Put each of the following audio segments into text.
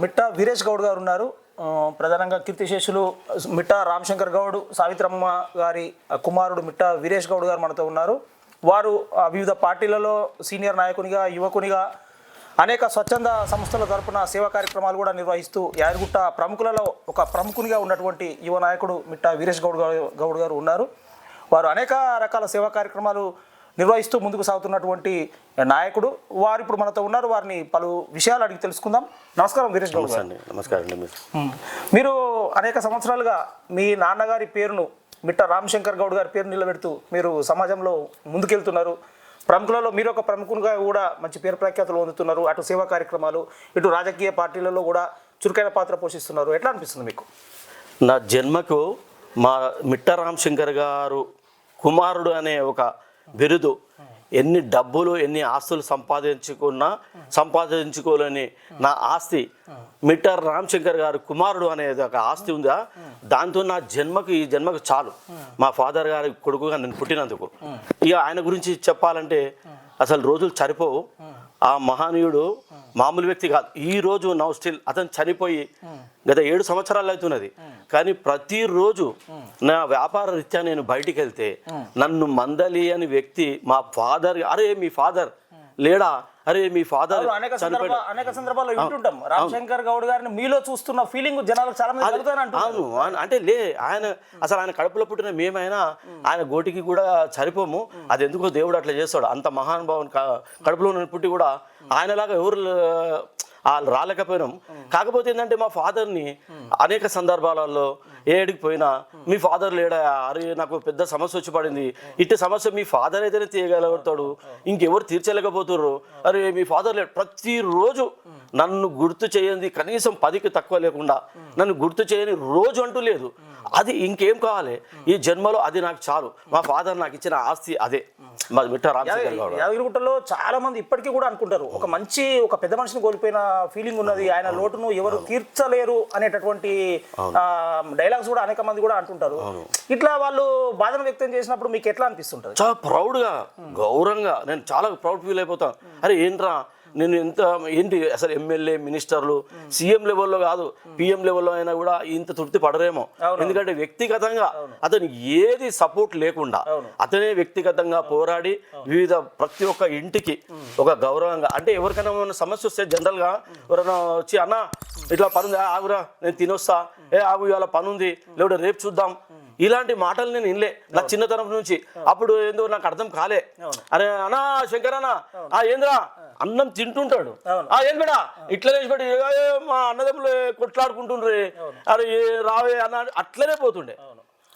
మిట్టా వీరేష్ గౌడ్ గారు ఉన్నారు. ప్రధానంగా కీర్తిశేషులు మిట్టా రామశంకర్ గౌడ్, సావిత్రమ్మ గారి కుమారుడు మిట్టా వీరేష్ గౌడ్ గారు మనతో ఉన్నారు. వారు వివిధ పార్టీలలో సీనియర్ నాయకునిగా, యువకునిగా అనేక స్వచ్ఛంద సంస్థల తరపున సేవా కార్యక్రమాలు కూడా నిర్వహిస్తూ యాదగిరిగుట్ట ప్రముఖులలో ఒక ప్రముఖునిగా ఉన్నటువంటి యువ నాయకుడు మిట్టా వీరేష్ గౌడ్ గారు ఉన్నారు. వారు అనేక రకాల సేవా కార్యక్రమాలు నిర్వహిస్తూ ముందుకు సాగుతున్నటువంటి నాయకుడు. వారు ఇప్పుడు మనతో ఉన్నారు. వారిని పలు విషయాలు అడిగి తెలుసుకుందాం. నమస్కారం వీరేష్ గౌడ్ గారు. నమస్కారం. మీరు అనేక సంవత్సరాలుగా మీ నాన్నగారి పేరును మిట్టా రామశంకర్ గౌడ్ గారి పేరు నిలబెడుతూ మీరు సమాజంలో ముందుకెళ్తున్నారు. ప్రముఖులలో మీరు ఒక ప్రముఖునిగా కూడా మంచి పేరు ప్రఖ్యాతులు పొందుతున్నారు. అటు సేవా కార్యక్రమాలు, ఇటు రాజకీయ పార్టీలలో కూడా చురుకైన పాత్ర పోషిస్తున్నారు. ఎట్లా అనిపిస్తుంది మీకు? నా జన్మకు మా మిట్టా రామశంకర్ గారు కుమారుడు అనే ఒక బిరుదు, ఎన్ని డబ్బులు ఎన్ని ఆస్తులు సంపాదించుకోలేని నా ఆస్తి మిట్టా రామశంకర్ గారు కుమారుడు అనేది ఒక ఆస్తి ఉందా, దాంతో నా ఈ జన్మకు చాలు. మా ఫాదర్ గారి కొడుకుగా నేను పుట్టినందుకు. ఇక ఆయన గురించి చెప్పాలంటే అసలు రోజులు సరిపోవు. ఆ మహనీయుడు మామూలు వ్యక్తి కాదు. ఈ రోజు నౌ స్టిల్ అతను చనిపోయి గత 7 సంవత్సరాలు అవుతున్నది. కానీ ప్రతిరోజు నా వ్యాపార రీత్యా నేను బయటికి వెళ్తే నన్ను మందలి అని వ్యక్తి మా ఫాదర్, అరే మీ ఫాదర్ లేడా, అరే మీ ఫాదర్ అనేక సందర్భాల్లో వింటుంటాం. రామశంకర్ గౌడ్ గారిని మీలో చూస్తున్న ఫీలింగ్ జనాలు చాలా మంది. అవును, అంటే ఆయన కడుపులో పుట్టిన మేమైనా ఆయన గోటికి కూడా సరిపోము. అది ఎందుకో దేవుడు అట్లా చేస్తాడు. అంత మహానుభావుని కడుపులో పుట్టి కూడా ఆయనలాగా ఎవరు రాలేకపోయినాం. కాకపోతే ఏంటంటే మా ఫాదర్ని అనేక సందర్భాలలో ఏడికి పోయినా మీ ఫాదర్ లేడా, అరే నాకు పెద్ద సమస్య వచ్చి పడింది, ఇట్టి సమస్య మీ ఫాదర్ అయితేనే తీయగలుగుతాడు, ఇంకెవరు తీర్చలేకపోతున్నారు, అరే మీ ఫాదర్ లేడు. ప్రతిరోజు నన్ను గుర్తు చేయండి, కనీసం 10కి తక్కువ లేకుండా నన్ను గుర్తు చేయని రోజు అంటూ లేదు. అది ఇంకేం కావాలి ఈ జన్మలో, అది నాకు చాలు. మా ఫాదర్ నాకు ఇచ్చిన ఆస్తి అదే. మిట్టా రామశంకర్ గౌడ్ యాదగిరిగుట్టలో చాలా మంది ఇప్పటికీ కూడా అనుకుంటారు, ఒక పెద్ద మనిషిని కోల్పోయిన ఫీలింగ్ ఉన్నది, ఆయన లోటును ఎవరు తీర్చలేరు అనేటటువంటి డైలాగ్స్ కూడా అనేక మంది కూడా అంటుంటారు. ఇట్లా వాళ్ళు బాధను వ్యక్తం చేసినప్పుడు మీకు ఎట్లా అనిపిస్తుంటది? చాలా ప్రౌడ్గా, గౌరవంగా నేను చాలా ప్రౌడ్ ఫీల్ అయిపోతాను. అరే ఏంట్రా నేను ఏంటి అసలు ఎమ్మెల్యే, మినిస్టర్లు, సీఎం లెవెల్లో కాదు, పిఎం లెవెల్లో అయినా కూడా ఇంత తృప్తి పడరేమో. ఎందుకంటే వ్యక్తిగతంగా అతను ఏది సపోర్ట్ లేకుండా అతనే వ్యక్తిగతంగా పోరాడి ప్రతి ఒక్క ఇంటికి ఒక గౌరవంగా, అంటే ఎవరికైనా సమస్య వస్తే జనరల్గా ఎవరైనా వచ్చి అన్న ఇట్లా పనుంది, ఆగురా నేను తినొస్తా, ఆగు ఇవాళ పనుంది, లేకపోతే రేపు చూద్దాం, ఇలాంటి మాటలు నేను వినలే నా చిన్నతనం నుంచి. అప్పుడు ఏందో నాకు అర్థం కాలే. అరే అన్నా శంకర్ అన్న ఏంద్రా అన్నం తింటుంటాడు, ఏం బేడా ఇట్లా వేసిపెట్టి మా అన్నదమ్ములు కొట్లాడుకుంటుండ్రే, అరే రావే అన్న అట్లనే పోతుండే.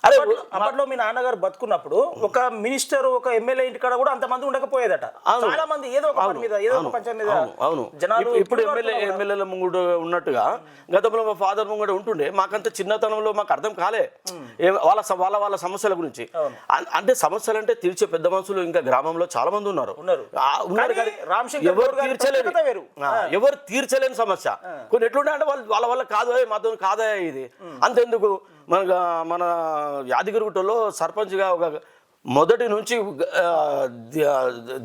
అరే అప్పట్లో మీ నాన్నగారు బతుకున్నప్పుడు ఒక మినిస్టర్, ఒక ఎమ్మెల్యే ఇంటికాడ కూడా అంతమంది ఉండకపోయేదట. చాలా మంది ఏదో ఒక పని మీద, ఏదో ఒక పంచాయతీ మీద. అవును, ఇప్పుడు ఎమ్మెల్యేల ముంగుడు ఉన్నట్టుగా గతంలో మా ఫాదర్ ముంగడు ఉంటుండే. మాకంత చిన్నతనంలో మాకు అర్థం కాలే వాళ్ళ సమస్యల గురించి. అంటే సమస్యలు అంటే తీర్చే పెద్ద మనుషులు ఇంకా గ్రామంలో చాలా మంది ఉన్నారు. ఎవరు తీర్చలేని సమస్య కొన్ని ఎట్లుంటే అంటే వాళ్ళ కాదు, మాతో కాదా ఇది అంతెందుకు. మన యాదగిరిగుట్టలో సర్పంచ్గా ఒక మొదటి నుంచి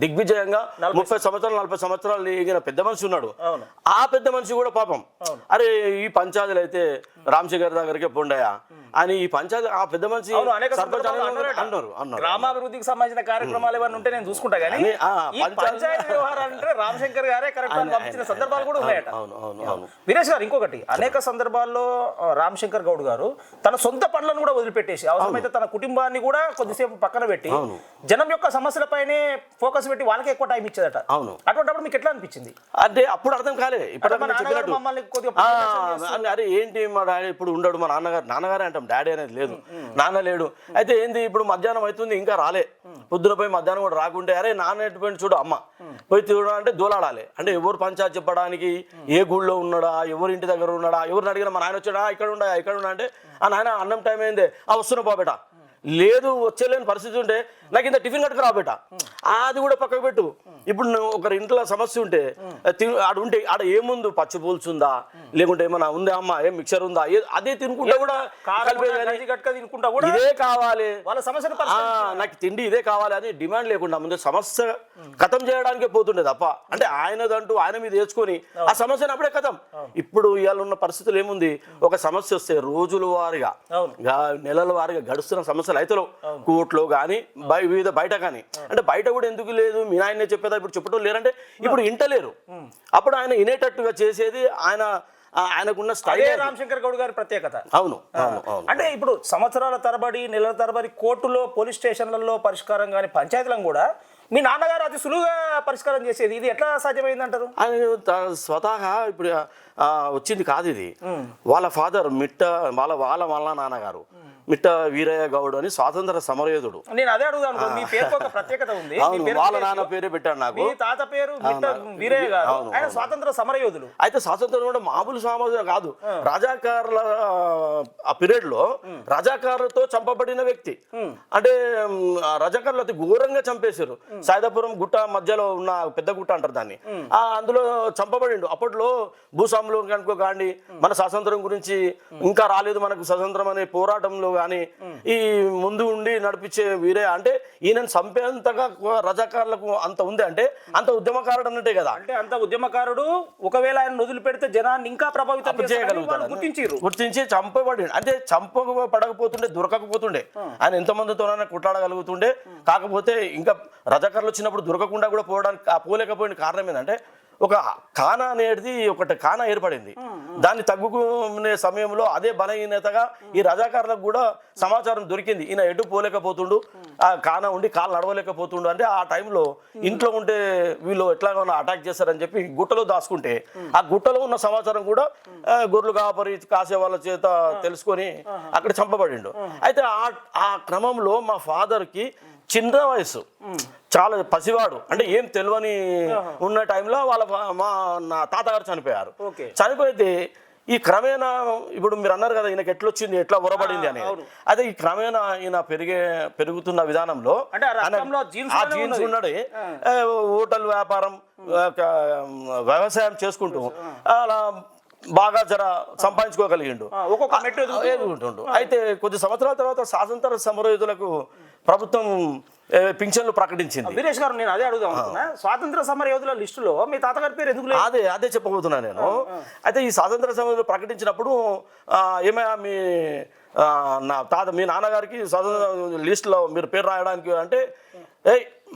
దిగ్విజయంగా 30 సంవత్సరాలు 40 సంవత్సరాలు ఎగిన పెద్ద మనిషి ఉన్నాడు. ఆ పెద్ద మనిషి కూడా పాపం అరే ఈ పంచాయతీలు అయితే రామశంకర్ దగ్గరికే పొండాయా అని ఈ పంచాయతీ ఆ పెద్ద మనిషి అన్నారు. గ్రామాభివృద్ధికి సంబంధించిన కార్యక్రమాలు ఏమన్నా ఉంటే నేను చూసుకుంటా కానీ పంచాయతీ వ్యవహారాలంటే రామశంకర్ గారే కరెక్ట్ పంపించిన సందర్భాలు కూడా ఉన్నాయట. వీరేష్ గారు, ఇంకొకటి అనేక సందర్భాల్లో రామశంకర్ గౌడ్ గారు తన సొంత పనులను కూడా వదిలిపెట్టేసి అవసరమైతే తన కుటుంబాన్ని కూడా కొద్దిసేపు పక్కన పెట్టి జనం యొక్క సమస్యలపైనే ఫోకస్ పెట్టి వాళ్ళకి ఎక్కువ టైం ఇచ్చేదట. అటువంటిప్పుడు మీకు ఎట్లా అనిపించింది? అంటే అప్పుడు అర్థం కాలే. ఇప్పుడు అరే ఏంటి మా డాడీ ఇప్పుడు ఉండడు, మా నాన్నగారే అంటాం, డాడీ అనేది లేదు, నాన్న లేడు. అయితే ఏంది ఇప్పుడు మధ్యాహ్నం అవుతుంది ఇంకా రాలే, పొద్దున పోయి మధ్యాహ్నం కూడా రాకుంటే అరే నాన్న ఎటువంటి చూడు అమ్మ పోయి చూడాలంటే దోలాడాలి. అంటే ఎవరు పంచాయతీ చెప్పడానికి, ఏ గుళ్ళో ఉన్నాడా, ఎవరి ఇంటి దగ్గర ఉన్నాడా, ఎవరిని అడిగినా మా నాయన వచ్చాడా, ఇక్కడ ఉన్నా అంటే ఆ నాయన అన్నం టైం అయిందే, వస్తున్నా బాబేట, లేదు వచ్చేలేని పరిస్థితి ఉంటే నాకు ఇంత టిఫిన్ కట్టుకు రాబేట, అది కూడా పక్కకు పెట్టు, ఇప్పుడు నువ్వు ఒకరి ఇంట్లో సమస్య ఉంటే ఆడ ఉంటే ఆడ ఏముంది పచ్చి పులుసుందా లేకుంటే ఏమన్నా ఉందా అమ్మ ఏం మిక్చర్ ఉందా అదే తినుకుంటా కూడా తినుకుంటా కూడా ఇదే కావాలి వాళ్ళ సమస్యను నాకు తిండి ఇదే కావాలి అని డిమాండ్ లేకుండా ముందు సమస్య కథం చేయడానికే పోతుండే తప్ప అంటే ఆయనదంటూ ఆయన మీద వేసుకొని ఆ సమస్యను అప్పుడే కథం. ఇప్పుడు ఇవాళ ఉన్న పరిస్థితులు ఏముంది, ఒక సమస్య వస్తే రోజుల వారిగా నెలల వారిగా గడుస్తున్న సమస్యలు అయితే కోర్టులో కానీ వివిధ బయట కానీ, అంటే బయట కూడా ఎందుకు లేదు మీ ఆయనే చెప్పేదా ఇప్పుడు చెప్పడం లేరంటే ఇప్పుడు ఇంటలేరు. అప్పుడు ఆయన వినేటట్టుగా చేసేది ఆయనకున్న స్టైల్. రామశంకర్ గౌడ్ గారి ప్రత్యేకత. అవును అంటే ఇప్పుడు సంవత్సరాల తరబడి నెలల తరబడి కోర్టులో పోలీస్ స్టేషన్లలో పరిష్కారం కానీ పంచాయతీలను కూడా మీ నాన్నగారు అతి సులువుగా పరిష్కారం చేసేది, ఇది ఎట్లా సాధ్యమైందంటారు? స్వతహా ఇప్పుడు వచ్చింది కాదు ఇది. వాళ్ళ ఫాదర్ వాళ్ళ నాన్నగారు మిట్ట వీరయ్య గౌడ్ అని స్వాతంత్ర సమరయోధుడు. నేను అదే అడుగుదాను, మీ పేరుకు ఒక ప్రత్యేకత ఉంది. వాళ్ళ నాన్న పేరే పెట్టాడు నాకు. మీ తాత పేరు మిట్ట వీరయ్య గారు, ఆయన స్వాతంత్ర సమరయోధుడు. అయితే స్వాతంత్రం కూడా మామూలు సమాజం కాదు, రజాకారుల ఆ పీరియడ్ లో రజాకారులతో చంపబడిన వ్యక్తి. అంటే రజాకారులు అతి ఘోరంగా చంపేశారు. సాయిదాపురం గుట్ట మధ్యలో ఉన్న పెద్ద గుట్ట అంటారు దాన్ని, అందులో చంపబడిండు. అప్పట్లో భూస్వాములు కనుకో కానీ మన స్వాతంత్రం గురించి ఇంకా రాలేదు మనకు స్వతంత్రం అనే పోరాటంలో కానీ ఈ ముందు ఉండి నడిపించే వీరే, అంటే ఈయనను చంపేంతగా రజాకారులకు అంత ఉంది అంటే అంత ఉద్యమకారుడు అన్నట్టే కదా. అంటే అంత ఉద్యమకారుడు, ఒకవేళ ఆయన వదిలి పెడితే జనాన్ని ఇంకా ప్రభావితం చేయగలుగుతాడు గుర్తించి చంపబడి. అంటే చంపబడకపోతుండే దొరకకపోతుండే, ఆయన ఎంతమందితోనైనా కొట్లాడగలుగుతుండే. కాకపోతే ఇంకా రజాకారులు వచ్చినప్పుడు దొరకకుండా కూడా పోలేకపోయిన కారణం ఏంటంటే ఒక కానా అనేది ఒకటి కానా ఏర్పడింది. దాన్ని తగ్గుకునే సమయంలో అదే బలహీనతగా ఈ రజాకారులకు కూడా సమాచారం దొరికింది, ఈయన ఎటు పోలేకపోతుండు, ఆ కానా ఉండి కాలు నడవలేకపోతుండు. అంటే ఆ టైంలో ఇంట్లో ఉంటే వీళ్ళు ఎట్లాగైనా అటాక్ చేస్తారని చెప్పి గుట్టలో దాచుకుంటే ఆ గుట్టలో ఉన్న సమాచారం కూడా గొర్రెలు కాసే వాళ్ళ చేత తెలుసుకొని అక్కడ చంపబడిండు. అయితే ఆ క్రమంలో మా ఫాదర్కి చిన్న వయసు, చాలా పసివాడు, అంటే ఏం తెలియని ఉన్న టైంలో నా తాతగారు చనిపోయారు. చనిపోతే ఈ క్రమేణా ఇప్పుడు మీరు అన్నారు కదా ఈయనకి ఎట్లొచ్చింది ఎట్లా ఉరబడింది అనేది, అదే ఈ క్రమేణా ఈయన పెరుగుతున్న విధానంలో ఆ జీన్స్ ఉన్నాడు. హోటల్ వ్యాపారం వ్యవసాయం చేసుకుంటూ అలా బాగా సంపాదించుకోగలిగిండు, ఎదుగుతుండు. అయితే కొద్ది సంవత్సరాల తర్వాత స్వాతంత్ర సమరయోధులకు ప్రభుత్వం పింఛన్లు ప్రకటించింది. వీరేష్ గారు, నేను అదే అడుగుదాం అనుకున్నా, స్వాతంత్ర సమర యోధుల లిస్టులో మీ తాతగారి పేరు ఎందుకు లేదు? అదే చెప్పబోతున్నా నేను. అయితే ఈ స్వాతంత్ర సమరయోధులు ప్రకటించినప్పుడు ఏమైనా మీ నాన్నగారికి స్వాతంత్ర లిస్టులో మీరు పేరు రాయడానికి అంటే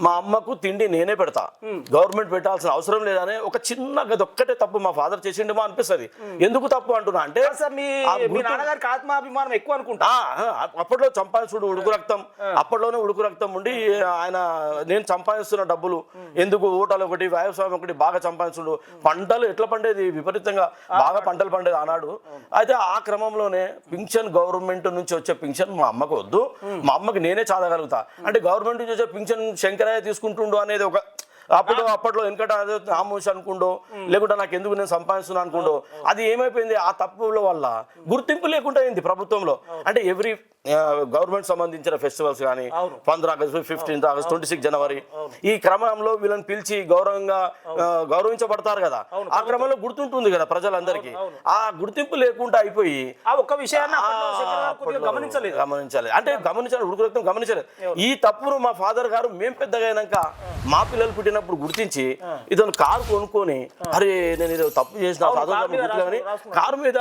మా అమ్మకు తిండి నేనే పెడతా, గవర్నమెంట్ పెట్టాల్సిన అవసరం లేదనే ఒక చిన్న గదొక్కటే తప్పు మా ఫాదర్ చేసిండేమో అనిపిస్తుంది. ఎందుకు తప్పు అంటున్నా అంటే మీ నాన్నగారికి ఆత్మాభిమానం ఎక్కువ అనుకుంటా. అప్పట్లో సంపాదించుడు ఉడుకు రక్తం, అప్పట్లోనే ఉడుకు రక్తం ఉండి ఆయన నేను సంపాదిస్తున్న డబ్బులు ఎందుకు ఓటాలు ఒకటి వ్యవసాయం ఒకటి బాగా సంపాదించుడు, పంటలు ఎట్లా పండేది విపరీతంగా బాగా పంటలు పండేది ఆనాడు. అయితే ఆ క్రమంలోనే పింఛన్ గవర్నమెంట్ నుంచి వచ్చే పింఛన్ మా అమ్మకు వద్దు, మా అమ్మకి నేనే చాదగలుగుతా అంటే గవర్నమెంట్ నుంచి వచ్చే పింఛన్ శంకరయ్య తీసుకుంటుండు అనేది ఒక అప్పట్లో వెనకట ఆమోష్ అనుకుండో లేకుంటే నాకు ఎందుకు నేను సంపాదిస్తున్నా అనుకుండో అది ఏమైపోయింది, ఆ తప్పుల వల్ల గుర్తింపు లేకుండా అయింది ప్రభుత్వంలో. అంటే ఎవ్రీ గవర్నమెంట్ సంబంధించిన ఫెస్టివల్స్ కానీ 15 ఆగస్టు 15 ఆగస్టు 26 జనవరి ఈ క్రమంలో వీళ్ళని పిలిచి గౌరవించబడతారు కదా, ఆ క్రమంలో గుర్తుంటుంది కదా ప్రజలందరికీ. ఆ గుర్తింపు లేకుండా అయిపోయి ఒక్క విషయాన్ని గమనించాలి అంటే ఉడుకు రక్తం గమనించలేదు. ఈ తప్పును మా ఫాదర్ గారు మేము పెద్దగా అయినాక మా పిల్లలు పుట్టినప్పుడు గుర్తించి ఇతను కారు కొనుక్కొని అరే నేను ఇది తప్పు చేసిన స్వాతంత్రం గుర్తులేని కారు మీద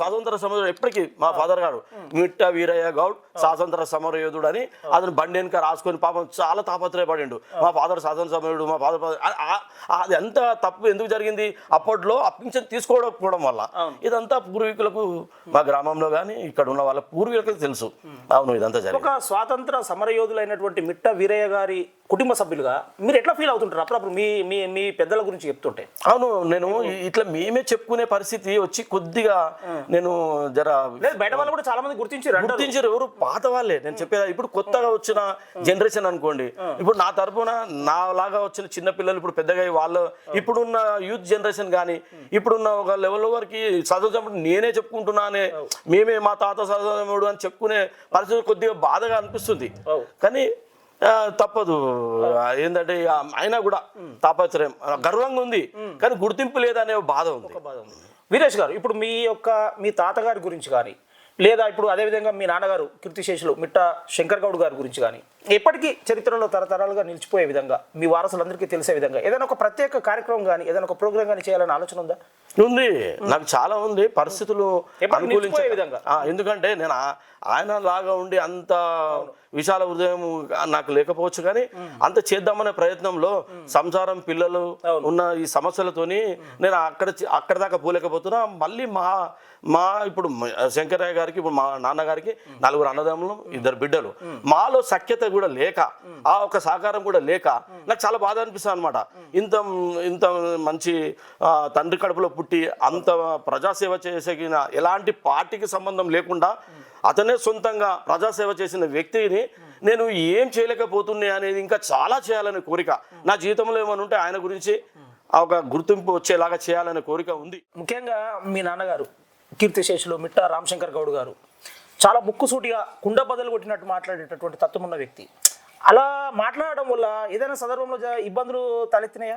స్వాతంత్ర సమరం ఎప్పటికీ మా ఫాదర్ గారు మిట్ట వీరయ్య గౌడ్ స్వాతంత్ర సమరయోధుడు అని అతను బండి వెనుక రాసుకొని పాపం చాలా తాపత్రయపడిండు. మా ఫాదర్ స్వాతంత్ర సమరయుడు, మా ఫాదర్ అది ఎంత తప్పు ఎందుకు జరిగింది, అప్పట్లో పింఛన్ తీసుకోవడం వల్ల. ఇదంతా పూర్వీకులకు మా గ్రామంలో కానీ ఇక్కడ ఉన్న వాళ్ళ పూర్వీకులకు తెలుసు. అవును ఇదంతా జరిగింది. ఒక స్వాతంత్ర సమరయోధులైనటువంటి మిట్ట వీరయ్య గారి కుటుంబ సభ్యులుగా మీరు ఎట్లా ఫీల్ అవుతుంటారు అప్పుడప్పుడు మీ పెద్దల గురించి చెప్తుంటే? అవును, నేను ఇట్లా మేమే చెప్పుకునే పరిస్థితి వచ్చి కొద్దిగా నేను బయట వాళ్ళు కూడా చాలా మంది గుర్తించారు. ఎవరు పాత వాళ్ళే నేను చెప్పేది. ఇప్పుడు కొత్తగా వచ్చిన జనరేషన్ అనుకోండి, ఇప్పుడు నా తరపున నా లాగా వచ్చిన చిన్న పిల్లలు ఇప్పుడు పెద్దగా వాళ్ళు ఇప్పుడున్న యూత్ జనరేషన్ కానీ ఇప్పుడున్న ఒక లెవెల్ వరకు చదువుతున్నప్పుడు నేనే చెప్పుకుంటున్నానే మేమే మా తాత చదువుడు అని చెప్పుకునే పరిస్థితి కొద్దిగా బాధగా అనిపిస్తుంది. కానీ తప్పదు. ఏంటంటే అయినా కూడా తాపత్రయం గర్వంగా ఉంది, కానీ గుర్తింపు లేదనే బాధ ఉంది. వీరేష్ గారు, ఇప్పుడు మీ తాతగారి గురించి కానీ, లేదా ఇప్పుడు అదేవిధంగా మీ నాన్నగారు కీర్తిశేషులు మిట్టా శంకర్ గౌడ్ గారి గురించి కానీ ఎప్పటికీ చరిత్రలో తరతరాలుగా నిలిచిపోయే విధంగా, మీ వారసులందరికీ తెలిసే విధంగా ఏదైనా ఒక ప్రత్యేక కార్యక్రమం కానీ, ఏదైనా ఒక ప్రోగ్రామ్ కానీ చేయాలని ఆలోచన ఉందా? ఉంది, నాకు చాలా ఉంది. పరిస్థితులు అనుకూలించే విధంగా. ఎందుకంటే నేను ఆయన లాగా ఉండి అంత విశాల హృదయం నాకు లేకపోవచ్చు, కానీ అంత చేద్దామనే ప్రయత్నంలో సంసారం, పిల్లలు ఉన్న ఈ సమస్యలతోని నేను అక్కడ దాకా పోలేకపోతున్నా. మళ్ళీ మా ఇప్పుడు శంకరయ్య గారికి, ఇప్పుడు మా నాన్నగారికి 4 అన్నదమ్ములు, 2 బిడ్డలు. మాలో సఖ్యత కూడా లేక, ఆ ఒక సహకారం కూడా లేక నాకు చాలా బాధ అనిపిస్తుంది అనమాట. ఇంత మంచి తండ్రి కడుపులో పుట్టి అంత ప్రజాసేవ చేసిన, ఎలాంటి పార్టీకి సంబంధం లేకుండా అతనే సొంతంగా ప్రజాసేవ చేసిన వ్యక్తిని నేను ఏం చేయలేకపోతున్నా అనేది, ఇంకా చాలా చేయాలనే కోరిక నా జీవితంలో ఏమైనా ఉంటే ఆయన గురించి ఒక గుర్తింపు వచ్చేలాగా చేయాలనే కోరిక ఉంది. ముఖ్యంగా మీ నాన్నగారు కీర్తిశేషులు మిట్టా రామశంకర్ గౌడ్ గారు చాలా ముక్కుసూటిగా కుండ బదులు కొట్టినట్టు మాట్లాడేటటువంటి తత్వం ఉన్న వ్యక్తి. అలా మాట్లాడడం వల్ల ఏదైనా సందర్భంలో ఇబ్బందులు తలెత్తినాయా?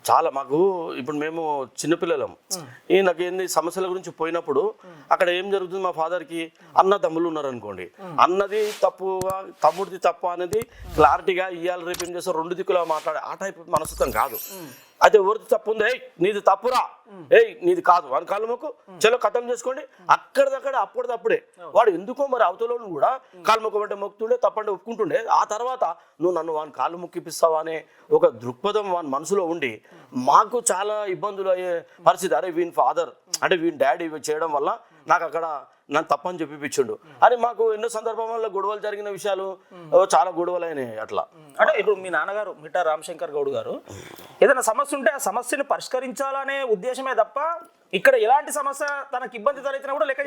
చాలా మాకు ఇప్పుడు మేము చిన్నపిల్లలం. నాకు ఏంది సమస్యల గురించి పోయినప్పుడు అక్కడ ఏం జరుగుతుంది, మా ఫాదర్కి అన్న తమ్ముళ్ళు ఉన్నారు అనుకోండి, అన్నది తప్పుగా తమ్ముడిది తప్పు అనేది క్లారిటీగా ఇవాళ రేపు ఏం చేస్తారు, 2 దిక్కులా మాట్లాడే ఆ టైప్ మనస్తత్వం కాదు. అయితే ఎవరిది తప్పు ఉంది, నీది తప్పురా, నీది కాదు వాని కాళ్ళు మొక్కు, చలో కథం చేసుకోండి, అక్కడిదక్కడ అప్పటిదప్పుడే. వాడు ఎందుకో మరి అవతల కూడా కాళ్ళు మొక్కమంటే మొక్కుతుండే, తప్పంటే ఒప్పుకుంటుండే. ఆ తర్వాత నువ్వు నన్ను వాని కాళ్ళు మొక్కిపిస్తావా అనే ఒక దృక్పథం వాని మనసులో ఉండి మాకు చాలా ఇబ్బందులు అయ్యే పరిస్థితి. అరే వీని ఫాదర్ అంటే వీని డాడీ చేయడం వల్ల నాకు అక్కడ నన్ను తప్పని చెప్పిపించుండు అని మాకు ఎన్నో సందర్భాల్లో గొడవలు జరిగిన విషయాలు, చాలా గొడవలు అయినాయి. అట్లా అంటే ఇప్పుడు మీ నాన్నగారు మిట్టా రామశంకర్ గౌడ్ గారు ఏదైనా సమస్య ఉంటే ఆ సమస్యను పరిష్కరించాలనే ఉద్దేశమే తప్ప ఇక్కడ ఎలాంటి సమస్య తనకి ఇబ్బంది తలెత్తినా కూడా లెక్క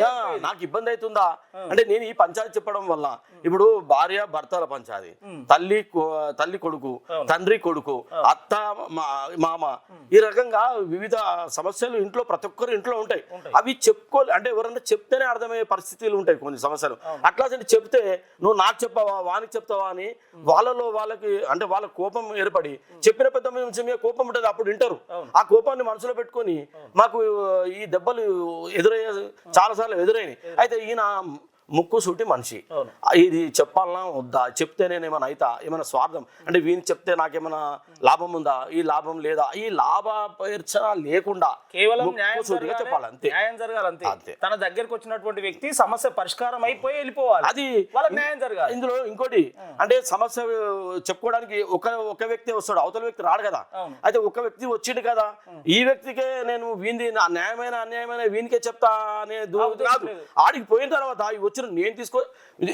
నాకు ఇబ్బంది అవుతుందా అంటే, నేను ఈ పంచాయతీ చెప్పడం వల్ల ఇప్పుడు భార్య భర్తల పంచాయతీ, తల్లి కొడుకు, తండ్రి కొడుకు, అత్త మామ, ఈ రకంగా వివిధ సమస్యలు ఇంట్లో ప్రతి ఒక్కరు ఇంట్లో ఉంటాయి. అవి అంటే ఎవరన్నా చెప్తేనే అర్థమయ్యే పరిస్థితులు ఉంటాయి కొన్ని సమస్యలు. అట్లా చెప్తే నువ్వు నాకు చెప్పావా వానికి చెప్తావా అని వాళ్ళకి అంటే వాళ్ళ కోపం ఏర్పడి, చెప్పిన పెద్ద మనిషి మీద కోపం ఉంటుంది, అప్పుడు వింటారు. ఆ కోపాన్ని మనసులో పెట్టుకొని మాకు ఈ దెబ్బలు చాలాసార్లు ఎదురైనాయి. అయితే ఈయన ముక్కు సూటి మనిషి, ఇది చెప్పాలన్నా వద్దా, చెప్తే నేను ఏమైనా అయితా, ఏమైనా స్వార్థం అంటే వీని చెప్తే నాకేమైనా లాభం ఉందా, ఈ లాభం లేదా, ఈ లాభాపేర్చన లేకుండా కేవలం చెప్పాలి, అంతే, న్యాయం జరగాలి అంతే. తన దగ్గరకు వచ్చినటువంటి వ్యక్తి సమస్య పరిష్కారం అయిపోయి వెళ్ళిపోవాలి, అది వాళ్ళ న్యాయం జరగాలి. ఇందులో ఇంకోటి అంటే సమస్య చెప్పుకోవడానికి ఒక వ్యక్తి వస్తాడు, అవతల వ్యక్తి రాడు కదా. అయితే ఒక వ్యక్తి వచ్చిండు కదా, ఈ వ్యక్తికే నేను వీంది న్యాయమైన అన్యాయమైన వీనికే చెప్తా అనే కాదు. ఆడికి పోయిన తర్వాత నేను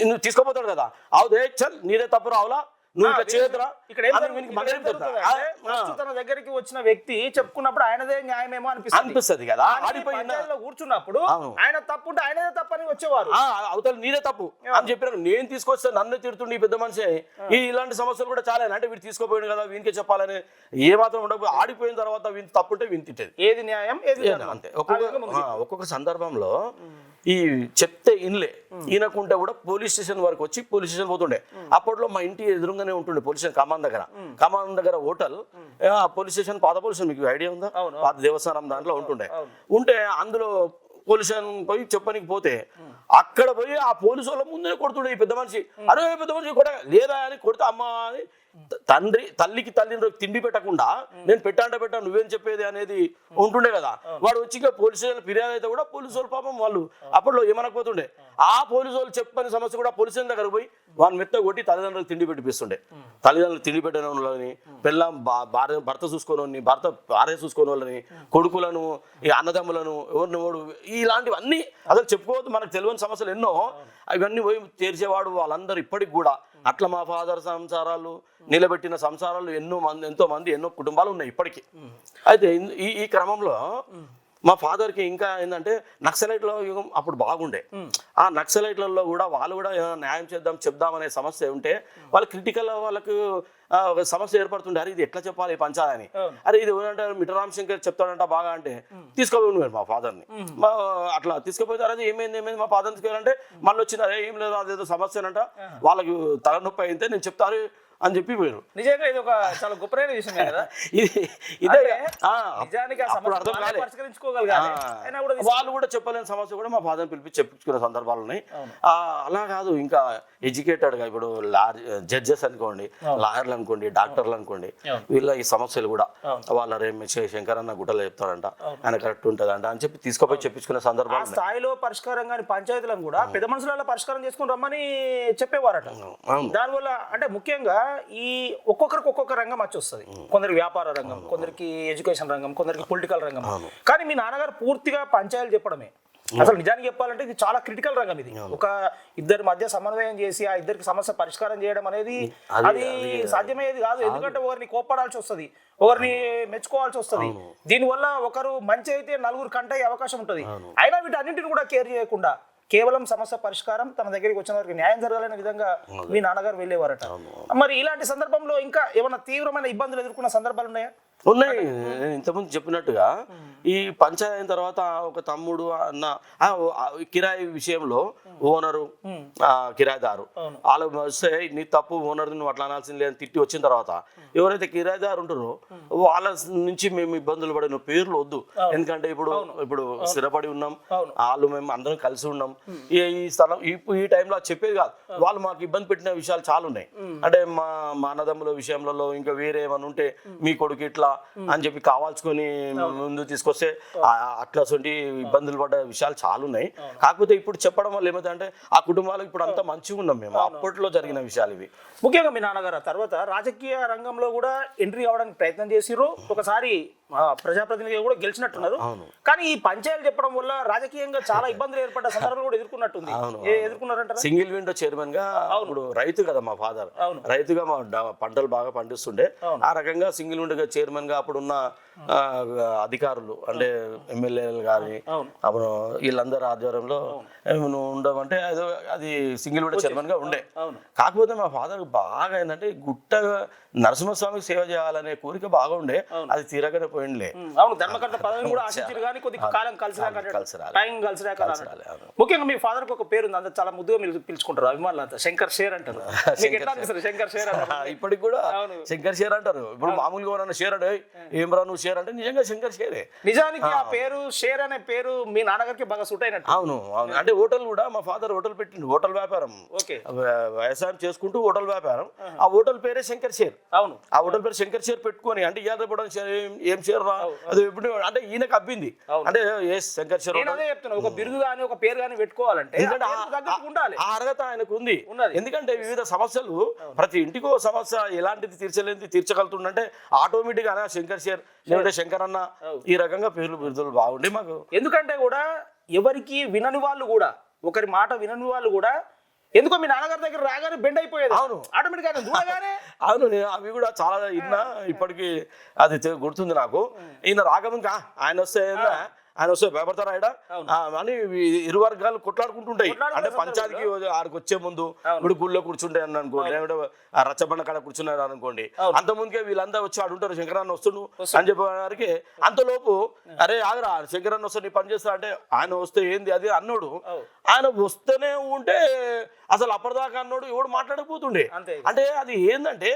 నువ్వు తీసుకోపోతాడు కదా, అవుదే చల్ నీదే తప్పు రావులా, నువ్వు ఇక్కడ చేయొద్దురా. తన దగ్గరికి వచ్చిన వ్యక్తి చెప్పుకున్నప్పుడు ఆయనదే న్యాయమేమో అనిపిస్తుంది కదా. కూర్చున్నప్పుడు ఆయన తప్పు ఉంటే ఆయనదే తప్పని వచ్చేవారు, అవతల నీదే తప్పు అని చెప్పినారు. నేను తీసుకొస్తే నన్ను తిడుతుండే ఈ పెద్ద మనిషి. ఇలాంటి సమస్యలు కూడా చాలా, అంటే వీడు తీసుకోపోయాడు కదా వీనికే చెప్పాలని ఏ మాత్రం ఉండదు. ఆడిపోయిన తర్వాత వీని తప్పు ఉంటే వీని తిట్టేది, ఏది న్యాయం ఏది అంతే. ఒక్కొక్క సందర్భంలో ఈ చెప్తే ఈయనకుంటే కూడా పోలీస్ స్టేషన్ వరకు వచ్చి పోలీస్ స్టేషన్ పోతుండే. అప్పట్లో మా ఇంటి ఎదురుగానే ఉంటుండే పోలీస్ స్టేషన్, కమాన్ దగ్గర హోటల్, పోలీస్ స్టేషన్, పాత పోలీస్ స్టేషన్ మీకు ఐడియా ఉందా, పాత దేవస్థానం దాంట్లో ఉంటే అందులో పోలీస్ స్టేషన్ పోయి చెప్పనికి పోతే అక్కడ పోయి ఆ పోలీసు వాళ్ళ ముందే కొడుతుండే ఈ పెద్ద మనిషి. అరే పెద్ద మనిషి కొట్ట లేదా అని కొడితే అమ్మ అని తల్లికి తిండి పెట్టకుండా నేను పెట్టా నువ్వేం చెప్పేది అనేది ఉంటుండే కదా. వాడు వచ్చి పోలీస్ స్టేషన్ ఫిర్యాదు అయితే కూడా పోలీసు వాళ్ళు పాపం వాళ్ళు అప్పట్లో ఏమనకపోతుండే. ఆ పోలీసు వాళ్ళు చెప్పని సమస్య కూడా పోలీసు స్టేషన్ దగ్గర పోయి వాళ్ళని మెత్త కొట్టి తల్లిదండ్రులకు తిండి పెట్టిపిస్తుండే. తల్లిదండ్రులు తిండి పెట్టిన వాళ్ళని, భర్త చూసుకోని భార్య చూసుకోని వాళ్ళని, కొడుకులను, ఈ అన్నదమ్ములను, ఎవరిని ఇలాంటివన్నీ అసలు చెప్పుకోవద్దు. మనకు తెలియని సమస్యలు ఎన్నో, అవన్నీ పోయి తీర్చేవాడు వాళ్ళందరూ ఇప్పటికి కూడా. అట్లా మా ఫాదర్ సంసారాలు నిలబెట్టిన సంసారాలు ఎంతో మంది ఎన్నో కుటుంబాలు ఉన్నాయి ఇప్పటికీ. అయితే ఈ క్రమంలో మా ఫాదర్కి ఇంకా ఏంటంటే నక్సలైట్ల యుగం అప్పుడు బాగుండే. ఆ నక్సలైట్లలో కూడా వాళ్ళు కూడా ఏమైనా న్యాయం చేద్దాం చెప్దాం అనే సమస్య ఉంటే వాళ్ళు క్రిటికల్ వాళ్ళకు ఒక సమస్య ఏర్పడుతుండే. అరే ఇది ఎట్లా చెప్పాలి పంచాలని, అరే ఇది ఏమంటే మిట్ట రామశంకర్ చెప్తాడంట బాగా అంటే తీసుకోపోయి మా ఫాదర్ని. అట్లా తీసుకుపోతే అదే ఏమైంది మా ఫాదర్ని తీసుకెళ్ళాలంటే మళ్ళీ వచ్చింది అదే ఏం లేదు అదేదో సమస్యనంట వాళ్ళకి తలనొప్పి అయితే నేను చెప్తాను అని చెప్పి పోయారు. నిజంగా ఇది ఒక చాలా గొప్పమైన విషయం కదా. ఇదే అప్పుడు అర్థం కాలే. వాళ్ళు కూడా చెప్పలేని సమస్య కూడా మా ఫాదర్ పిలిపించి చెప్పించుకునే సందర్భాలు ఉన్నాయి. అలా కాదు ఇంకా ఎడ్యుకేటెడ్ గా ఇప్పుడు జడ్జెస్ అనుకోండి, లాయర్లు అనుకోండి, డాక్టర్లు అనుకోండి, వీళ్ళ ఈ సమస్యలు కూడా వాళ్ళ శంకర్ అన్న గుట్టలో చెప్తారంట ఆయన కరెక్ట్ ఉంటుందంట అని చెప్పి తీసుకుపోయి చెప్పించుకునే సందర్భాలు స్థాయిలో పరిష్కారం కానీ పంచాయతీలను కూడా పెద్ద మనుషుల పరిష్కారం చేసుకుని రమ్మని చెప్పేవారట. దానివల్ల అంటే ముఖ్యంగా ఈ ఒక్కొక్కరికి ఒక్కొక్క రంగం వచ్చి వస్తుంది. కొందరికి వ్యాపార రంగం, కొందరికి ఎడ్యుకేషన్ రంగం, కొందరికి పొలిటికల్ రంగం. కానీ మీ నాన్నగారు పూర్తిగా పంచాయతీలు చెప్పడమే. అసలు నిజానికి చెప్పాలంటే ఇది చాలా క్రిటికల్ రంగం. ఇది ఒక ఇద్దరి మధ్య సమన్వయం చేసి ఆ ఇద్దరికి సమస్య పరిష్కారం చేయడం అనేది అది సాధ్యమయ్యేది కాదు. ఎందుకంటే ఒకరిని కోప్పడాల్సి వస్తుంది, ఒకరిని మెచ్చుకోవాల్సి వస్తుంది. దీనివల్ల ఒకరు మంచి అయితే నలుగురు కంటే అవకాశం ఉంటుంది. అయినా వీటన్నింటిని కూడా కేర్ చేయకుండా కేవలం సమస్య పరిష్కారం తన దగ్గరికి వచ్చిన వారికి న్యాయం జరగాలనే విధంగా మీ నాన్నగారు వెళ్ళేవారట. మరి ఇలాంటి సందర్భంలో ఇంకా ఏమైనా తీవ్రమైన ఇబ్బందులు ఎదుర్కొన్న సందర్భాలు ఉన్నాయా? ఉన్నాయి. నేను ఇంతకుముందు చెప్పినట్టుగా ఈ పంచాయతీ అయిన తర్వాత ఒక తమ్ముడు అన్న కిరాయి విషయంలో ఓనరు కిరాయిదారు వాళ్ళు వస్తే నీ తప్పు ఓనర్ నువ్వు అట్లా అనాల్సింది లేదని తిట్టి వచ్చిన తర్వాత ఎవరైతే కిరాయిదారు ఉంటారో వాళ్ళ నుంచి మేము ఇబ్బందులు పడిన పేర్లు వద్దు. ఎందుకంటే ఇప్పుడు స్థిరపడి ఉన్నాం, వాళ్ళు మేము అందరం కలిసి ఉన్నాం. ఈ స్థలం ఈ టైంలో చెప్పేది కాదు. వాళ్ళు మాకు ఇబ్బంది పెట్టిన విషయాలు చాలా ఉన్నాయి. అంటే మా అన్నదమ్ముల విషయంలో ఇంకా వేరే ఏమైనా ఉంటే మీ కొడుకు ఇట్లా అని చెప్పి కావాల్సుకొని ముందు తీసుకొస్తే అట్లా ఇబ్బందులు పడ్డ విషయాలు చాలా ఉన్నాయి. కాకపోతే ఇప్పుడు చెప్పడం వల్ల ఏమవుతుందంటే ఆ కుటుంబాలకు ఇప్పుడు అంతా మంచిగా ఉన్నాం మేము. అప్పట్లో జరిగిన విషయాలు ఇవి. ముఖ్యంగా మీ నాన్నగారు తర్వాత రాజకీయ రంగంలో కూడా ఎంట్రీ అవడానికి ప్రయత్నం చేసిర్రు. ఒకసారి ప్రజాప్రతినిధిగా కూడా గెలిచినట్టున్నారు. కానీ ఈ పంచాయతీలు చెప్పడం వల్ల రాజకీయంగా చాలా ఇబ్బందులు ఏర్పడ్డ సందర్భాలు కూడా ఎదుర్కొన్నట్టుంది. ఎదుర్కొన్నారంట. సింగిల్ విండో చైర్మన్ గా ఇప్పుడు రైతు కదా మా ఫాదర్, రైతుగా మా పంటలు బాగా పండిస్తుండే. ఆ రకంగా సింగిల్ విండో చైర్మన్ గా అప్పుడున్న అధికారులు అంటే ఎమ్మెల్యేలు కానీ అప్పుడు వీళ్ళందరూ ఆధ్వర్యంలో ఉండమంటే అది సింగిల్ విండో చైర్మన్ గా ఉండే. కాకపోతే మా ఫాదర్ బాగా ఏంటంటే గుట్టగా నరసింహస్వామికి సేవ చేయాలనే కోరిక బాగా ఉండే. అది తీరగానే పోయిండే. అవును, ధర్మకర్త పదవిని కూడా ఆశించారు కానీ కొద్ది కాలం కలిసి ముఖ్యంగా మీ ఫాదర్ కి ఒక పేరు ఉంది, అంత చాలా ముద్దుగా మీరు పిలుచుకుంటారు అభిమానులు అంతా, శంకర్ షేర్ అంటారు. శంకర్ షేర్ ఇప్పటికి కూడా శంకర్ షేర్ అంటారు. ఇప్పుడు మామూలుగా ఎవరన్నా షేర్ అంటే ఏం రా నువ్వు షేర్ అంటే నిజంగా శంకర్ షేరే. నిజానికి ఆ పేరు షేర్ అనే పేరు మీ నాన్నగారికి బాగా సూట్ అయినట్టు. అవును అవును. అంటే హోటల్ కూడా మా ఫాదర్ హోటల్ పెట్టిండు, హోటల్ వ్యాపారం. వ్యవసాయం చేసుకుంటూ హోటల్ వ్యాపారం. ఆ హోటల్ పేరే శంకర్ షేర్. అవును, ఆ హోటల్ పేరు శంకర్ షేర్ పెట్టుకొని అంటే ఇవాళ ఏం షేర్ రా అది ఎప్పుడు అంటే ఈయనకు అబ్బింది అంటే శంకర్ షేర్. అదే చెప్తున్నా, ఒక బిరుదు కానీ ఒక పేరు కానీ పెట్టుకోవాలంటే ఉండాలి. ఆ అర్హత ఆయనకు ఉంది. ఎందుకంటే వివిధ సమస్యలు ప్రతి ఇంటికో సమస్య ఎలాంటిది తీర్చలేనిది తీర్చగలుగుతుందంటే ఆటోమేటిక్ గా శంకర్ షేర్ లేదంటే శంకర్ అన్న ఈ రకంగా పేర్లు బిరుదులు బాగుండే మాకు. ఎందుకంటే కూడా ఎవరికి వినని వాళ్ళు కూడా, ఒకరి మాట వినని వాళ్ళు కూడా ఎందుకో మీ నాన్నగారి దగ్గర రాగానే బెండ్ అయిపోయేది. అవును, ఆటోమేటిక్ గా చూడగానే. అవును, అవి కూడా చాలా విన్నా, ఇప్పటికీ అది గుర్తుంది నాకు. ఈయన రాకముందు ఆయన వస్తే భయపడతారా ఆయన అని ఇరు వర్గాలు కొట్లాడుకుంటుంటాయి. అంటే పంచాయతీకి ఆడికి వచ్చే ముందు ఇప్పుడు గుళ్ళో కూర్చుంటాయి అని అనుకోండి, లేకపోతే ఆ రచ్చబండ కాడ కూర్చున్నారు అనుకోండి. అంత ముందుకే వీళ్ళందరూ వచ్చి ఆడుంటారు శంకరాన్ని వస్తుండు అని చెప్పడానికి. అంతలోపు అరే ఆగరా శంకరాన్ని వస్తే నీ పని చేస్తా అంటే ఆయన వస్తే ఏంది అది అన్నోడు. ఆయన వస్తేనే ఉంటే అసలు అప్పటిదాకా అన్నోడు ఎవడు మాట్లాడకపోతుండే. అంటే అది ఏంటంటే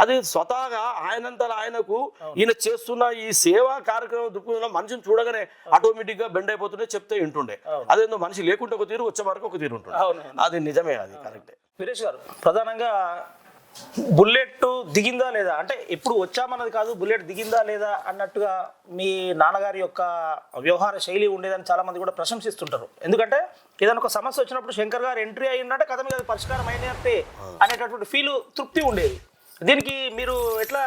అది స్వతహాగా ఆయనంతా ఆయనకు ఈయన చేస్తున్న ఈ సేవా కార్యక్రమం దుక్కున్న మనిషిని చూడగానే ఆటోమేటిక్ గా బెండ్ అయిపోతుండే, చెప్తే వింటుండే. అదేందో మనిషి లేకుంటే ఒక తీరు, వచ్చే వరకు ఒక తీరు ఉంటుండే. అది నిజమే, అది కరెక్టే. వీరేష్ గారు, ప్రధానంగా బుల్లెట్ దిగిందా లేదా అంటే ఎప్పుడు వచ్చామన్నది కాదు, బుల్లెట్ దిగిందా లేదా అన్నట్టుగా మీ నాన్నగారి యొక్క వ్యవహార శైలి ఉండేదని చాలా మంది కూడా ప్రశంసిస్తుంటారు. ఎందుకంటే ఏదైనా ఒక సమస్య వచ్చినప్పుడు శంకర్ గారు ఎంట్రీ అయ్యిందంటే కథ మీద పరిష్కారం అయినట్టే అనేటటువంటి ఫీల్, తృప్తి ఉండేది. దీనికి మీరు ఎట్లా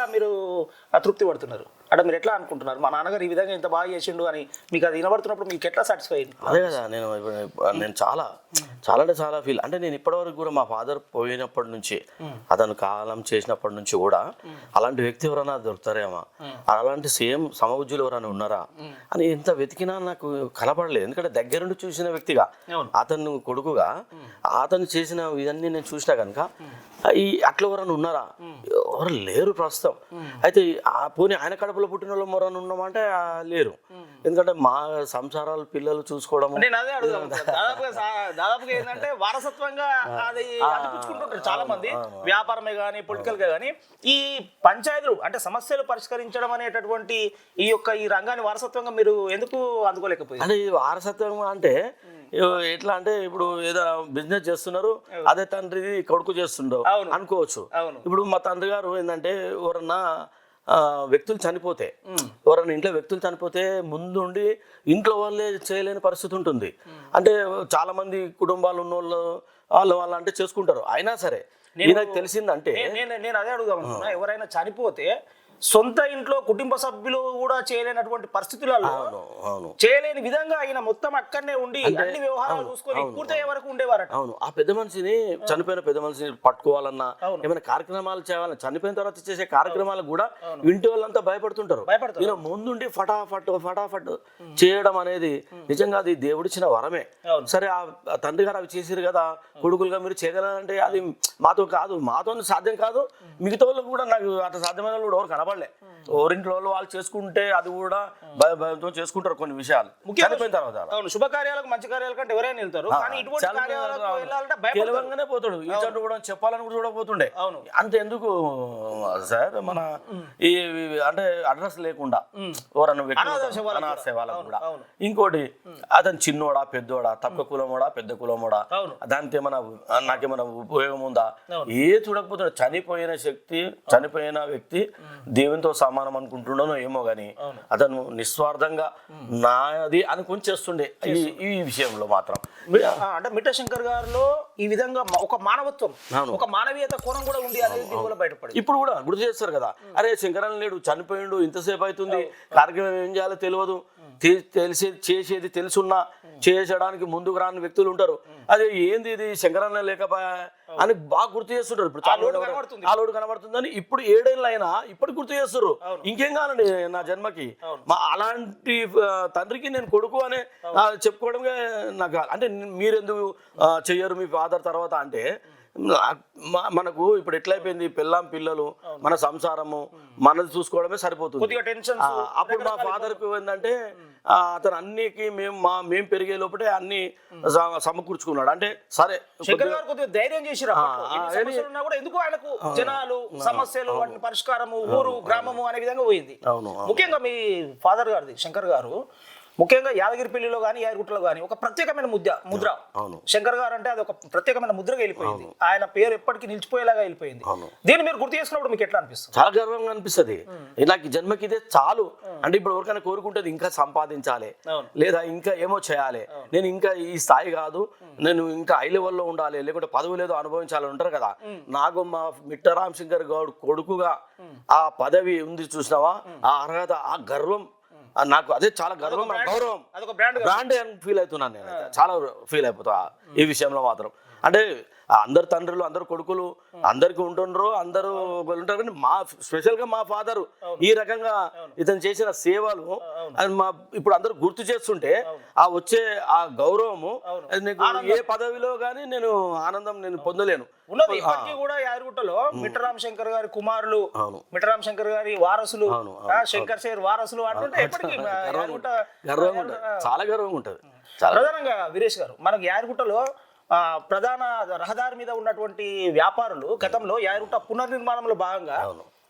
తృప్తి పడుతున్నారు అంటే మీరు ఎట్లా అనుకుంటున్నారు మా నాన్నగారు ఈ విధంగా ఇంత బాగా చేసిండు అని మీకు అది వినబడుతున్నప్పుడు మీకు ఎట్లా సాటిస్ఫై అయింది? అదే కదా నేను చాలా చాలా అంటే చాలా ఫీల్. అంటే నేను ఇప్పటివరకు కూడా మా ఫాదర్ పోయినప్పటి నుంచి అతను కాలం చేసినప్పటి నుంచి కూడా అలాంటి వ్యక్తి ఎవరైనా దొరుకుతారేమో, అలాంటి సేమ్ సమవుజ్జులు ఎవరైనా ఉన్నారా అని ఎంత వెతికినా నాకు కనపడలేదు. ఎందుకంటే దగ్గరుండి చూసిన వ్యక్తిగా, అతను కొడుకుగా అతను చేసిన ఇవన్నీ నేను చూసినా కనుక అట్లా ఎవరైనా ఉన్నారా, ఎవరు లేరు ప్రస్తుతం. అయితే పోనీ ఆయన కడుపులో పుట్టిన వాళ్ళు ఎవరైనా ఉన్నామంటే లేరు. ఎందుకంటే మా సంసారాలు పిల్లలు చూసుకోవడం దాదాపుగా ఏంటంటే వారసత్వంగా అది అందిపుచ్చుకుంటుంటారు చాలా మంది, వ్యాపారమే కానీ పొలిటికల్ గా కానీ. ఈ పంచాయతీలు అంటే సమస్యలు పరిష్కరించడం అనేటటువంటి ఈ రంగాన్ని వారసత్వంగా మీరు ఎందుకు అందుకోలేకపోయారు? అంటే ఈ వారసత్వం అంటే ఎట్లా అంటే ఇప్పుడు ఏదో బిజినెస్ చేస్తున్నారు, అదే తండ్రిది కొడుకు చేస్తుండవు అనుకోవచ్చు. ఇప్పుడు మా తండ్రి గారు ఏంటంటే ఎవరన్నా వ్యక్తులు చనిపోతే, ఎవరైనా ఇంట్లో వ్యక్తులు చనిపోతే ముందుండి ఇంట్లో వాళ్ళే చేయలేని పరిస్థితి ఉంటుంది. అంటే చాలా మంది కుటుంబాలు ఉన్న వాళ్ళు అంటే చేసుకుంటారు. అయినా సరే నాకు తెలిసిందంటే నేను అదే అడుగుదాం అనుకున్నా, ఎవరైనా చనిపోతే సొంత ఇంట్లో కుటుంబ సభ్యులు కూడా చేయలేనటువంటి పరిస్థితులలో చేయలేని విధంగా ఆయన మొత్తం అక్కడనే ఉండి అన్ని వ్యవహారాలు చూసుకొని పూర్తయ్యే వరకు ఉండేవారట. అవును, ఆ పెద్ద మనిషిని, చనిపోయిన పెద్ద మనిషిని పట్టుకోవాలన్నా ఏమైనా కార్యక్రమాలు చేయాలన్నా, చనిపోయిన తర్వాత చేసే కార్యక్రమాలకు కూడా ఇంటి వాళ్ళంతా భయపడుతుంటారు. ఈయన ముందుండి ఫటాఫట్ చేయడం అనేది నిజంగా అది దేవుడిచ్చిన వరమే. సరే ఆ తండ్రి గారు అవి చేసిరు కదా, కొడుకులుగా మీరు చేయగలరంటే అది మాతో కాదు, మాతో సాధ్యం కాదు. మిగతా వాళ్ళకు కూడా నాకు అట్లా సాధ్యమైన వాళ్ళు ఎవరు కనబడలే. ఓరింట్లో వాళ్ళు చేసుకుంటే అది కూడా భయంతో చేసుకుంటారు కొన్ని విషయాలు చనిపోయిన తర్వాత. అవును, శుభకార్యాలకు మంచి కార్యాల కంటే ఎవరైనా వెళ్తారు, కానీ ఇటువంటి కార్యాలకు వెళ్ళాలంటే భయంగానే పోతాడు. ఈ చోట కూడా చెప్పాలని కూడా చూడకపోతుండే. అవును, అంతే ఎందుకు సార్ మన ఈ అంటే అడ్రస్ లేకుండా ఎవరన్నా అనాథ వాళ్ళకు కూడా. ఇంకోటి అతను చిన్నోడా పెద్దోడా, తక్కువ కులమోడా పెద్ద కులమోడా, దానికి ఏమైనా నాకేమైనా ఉపయోగం ఉందా, ఏ చూడకపోతాడు. చనిపోయిన వ్యక్తి దేవునితో సమానం అనుకుంటున్నానో ఏమో గానీ అతను నిస్వార్థంగా నాది అనుకుని చేస్తుండే. ఈ విషయంలో మాత్రం అంటే మిట్టా శంకర్ గారిలో ఈ విధంగా ఒక మానవత్వం, ఒక మానవీయత కోణం కూడా ఉంది అనేది కూడా బయటపడి ఇప్పుడు కూడా గుర్తు చేస్తారు కదా, అరే శంకరన్ లేడు చనిపోయిండు ఇంతసేపు అవుతుంది, కార్యక్రమం ఏం చేయాలో తెలియదు, చేసేది తెలుసున్నా చేయడానికి ముందుకు రాని వ్యక్తులు ఉంటారు. అదే ఏంది ఇది శంకరన్న లేకపోయా అని బాగా గుర్తు చేస్తుంటారు. ఇప్పుడు ఆ లోటు కనబడుతుందని ఇప్పుడు 7 ఏళ్ళు అయినా ఇప్పటికి గుర్తు చేస్తారు. ఇంకేం కావాలండి నా జన్మకి, అలాంటి తండ్రికి నేను కొడుకు అనే చెప్పుకోవడమే నాకు. అంటే మీరెందుకు చెయ్యరు మీ ఫాదర్ తర్వాత అంటే, మనకు ఇప్పుడు ఎట్లయిపోయింది, పిల్లలు మన సంసారము మనది చూసుకోవడమే సరిపోతుంది. అప్పుడు మా ఫాదర్ కు ఏంటంటే అతను అన్నికి మేము పెరిగే లోపటే అన్ని సమకూర్చుకున్నాడు. అంటే సరే ధైర్యం చేసి ఎందుకు ఆయనకు జనాలు సమస్యలు వాటిని పరిష్కారము ఊరు గ్రామము అనే విధంగా పోయింది. ముఖ్యంగా మీ ఫాదర్ గారిది శంకర్ గారు ముఖ్యంగా యాదగిరిపల్లిలో కానీ యాదగిరిగుట్టలో కానీ ఒక ప్రత్యేకమైన ముద్ర. శంకర్ గారు అంటే అది ఒక ప్రత్యేకమైన ముద్రగా వెళ్ళిపోయింది. ఆయన పేరు ఎప్పటికీ నిలిచిపోయేలాగా వెళ్ళిపోయింది. దీన్ని మీరు గుర్తు చేసుకున్నప్పుడు మీకు ఎట్లా అనిపిస్తుంది? చాలా గర్వంగా అనిపిస్తుంది. నాకు జన్మకి ఇదే చాలు. అంటే ఇప్పుడు ఎవరికైనా కోరుకుంటుంది ఇంకా సంపాదించాలి, లేదా ఇంకా ఏమో చేయాలి, నేను ఇంకా ఈ స్థాయి కాదు, నేను ఇంకా హై లెవెల్లో ఉండాలి, లేకుంటే పదవి లేదో అనుభవించాలని ఉంటారు కదా. నాకు మా మిట్టా రామశంకర్ గౌడ్ కొడుకుగా ఆ పదవి ఉంది చూసినావా, ఆ అర్హత, ఆ గర్వం నాకు అదే చాలా గర్వం, గౌరవం, బ్రాండ్ అని ఫీల్ అవుతున్నాను నేను. చాలా ఫీల్ అయిపోతా ఈ విషయంలో మాత్రం. అంటే అందరు తండ్రులు అందరు కొడుకులు అందరికి ఉంటుండ్రు, అందరూ ఉంటారు, కానీ స్పెషల్ గా మా ఫాదర్ ఈ రకంగా ఇతను చేసిన సేవలు ఇప్పుడు అందరూ గుర్తు చేస్తుంటే ఆ వచ్చే ఆ గౌరవము నీకు ఏ పదవిలో గానీ నేను ఆనందం నేను పొందలేను. ఉన్నది ఇప్పటికీ కూడా యాదగిరిగుట్టలో మిట్టా రామశంకర్ గారి కుమారులు, మిట్టా రామశంకర్ గారి వారసులు, శంకర్ సేర్ వారసులు అంటుంటే ఎప్పటికీ గర్వంగా ఉంటుంది, చాలా గర్వంగా ఉంటుంది. ప్రధానంగా వీరేష్ గారు, మనకు యాదగిరిగుట్టలో ప్రధాన రహదారి మీద ఉన్నటువంటి వ్యాపారులు గతంలో యాదగిరిగుట్ట పునర్నిర్మాణంలో భాగంగా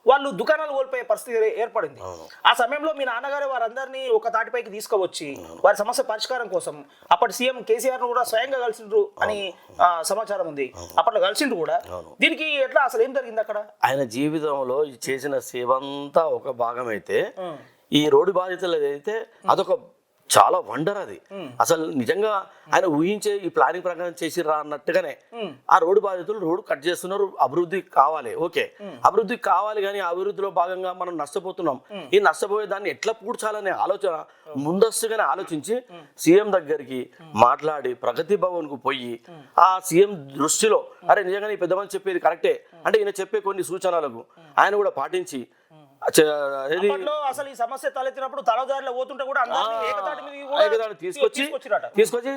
వాళ్ళు దుకాణాలు కోల్పోయే పరిస్థితి ఏర్పడింది. ఆ సమయంలో మీ నాన్నగారు వారందరినీ ఒక తాటిపైకి తీసుకువచ్చి వారి సమస్య పరిష్కారం కోసం అప్పటి సీఎం కేసీఆర్ ను కూడా స్వయంగా కలిసిండ్రు అని సమాచారం ఉంది. అప్పట్లో కలిసిండ్రు కూడా. దీనికి ఎట్లా అసలు ఏం జరిగింది అక్కడ? ఆయన జీవితంలో చేసిన సేవ అంతా ఒక భాగం అయితే, ఈ రోడ్డు బాధితులు అయితే అదొక చాలా వండర్ అది. అసలు నిజంగా ఆయన ఊహించే ఈ ప్లానింగ్ ప్రకారం చేసిర్రా అన్నట్టుగానే ఆ రోడ్డు బాధితులు రోడ్డు కట్ చేస్తున్నారు. అభివృద్ధి కావాలి, ఓకే, అభివృద్ధి కావాలి, కానీ అభివృద్ధిలో భాగంగా మనం నష్టపోతున్నాం. ఈ నష్టపోయే దాన్ని ఎట్లా పూడ్చాలనే ఆలోచన ముందస్తుగానే ఆలోచించి సీఎం దగ్గరికి మాట్లాడి ప్రగతి భవన్ కు పోయి ఆ సీఎం దృష్టిలో అరే నిజంగా ఈ పెద్ద మంది చెప్పేది కరెక్టే అంటే ఈయన చెప్పే కొన్ని సూచనలకు ఆయన కూడా పాటించి అసలు ఈ సమస్య తలెత్తినప్పుడు తలదారిలో పోతుంటే కూడా తీసుకొచ్చి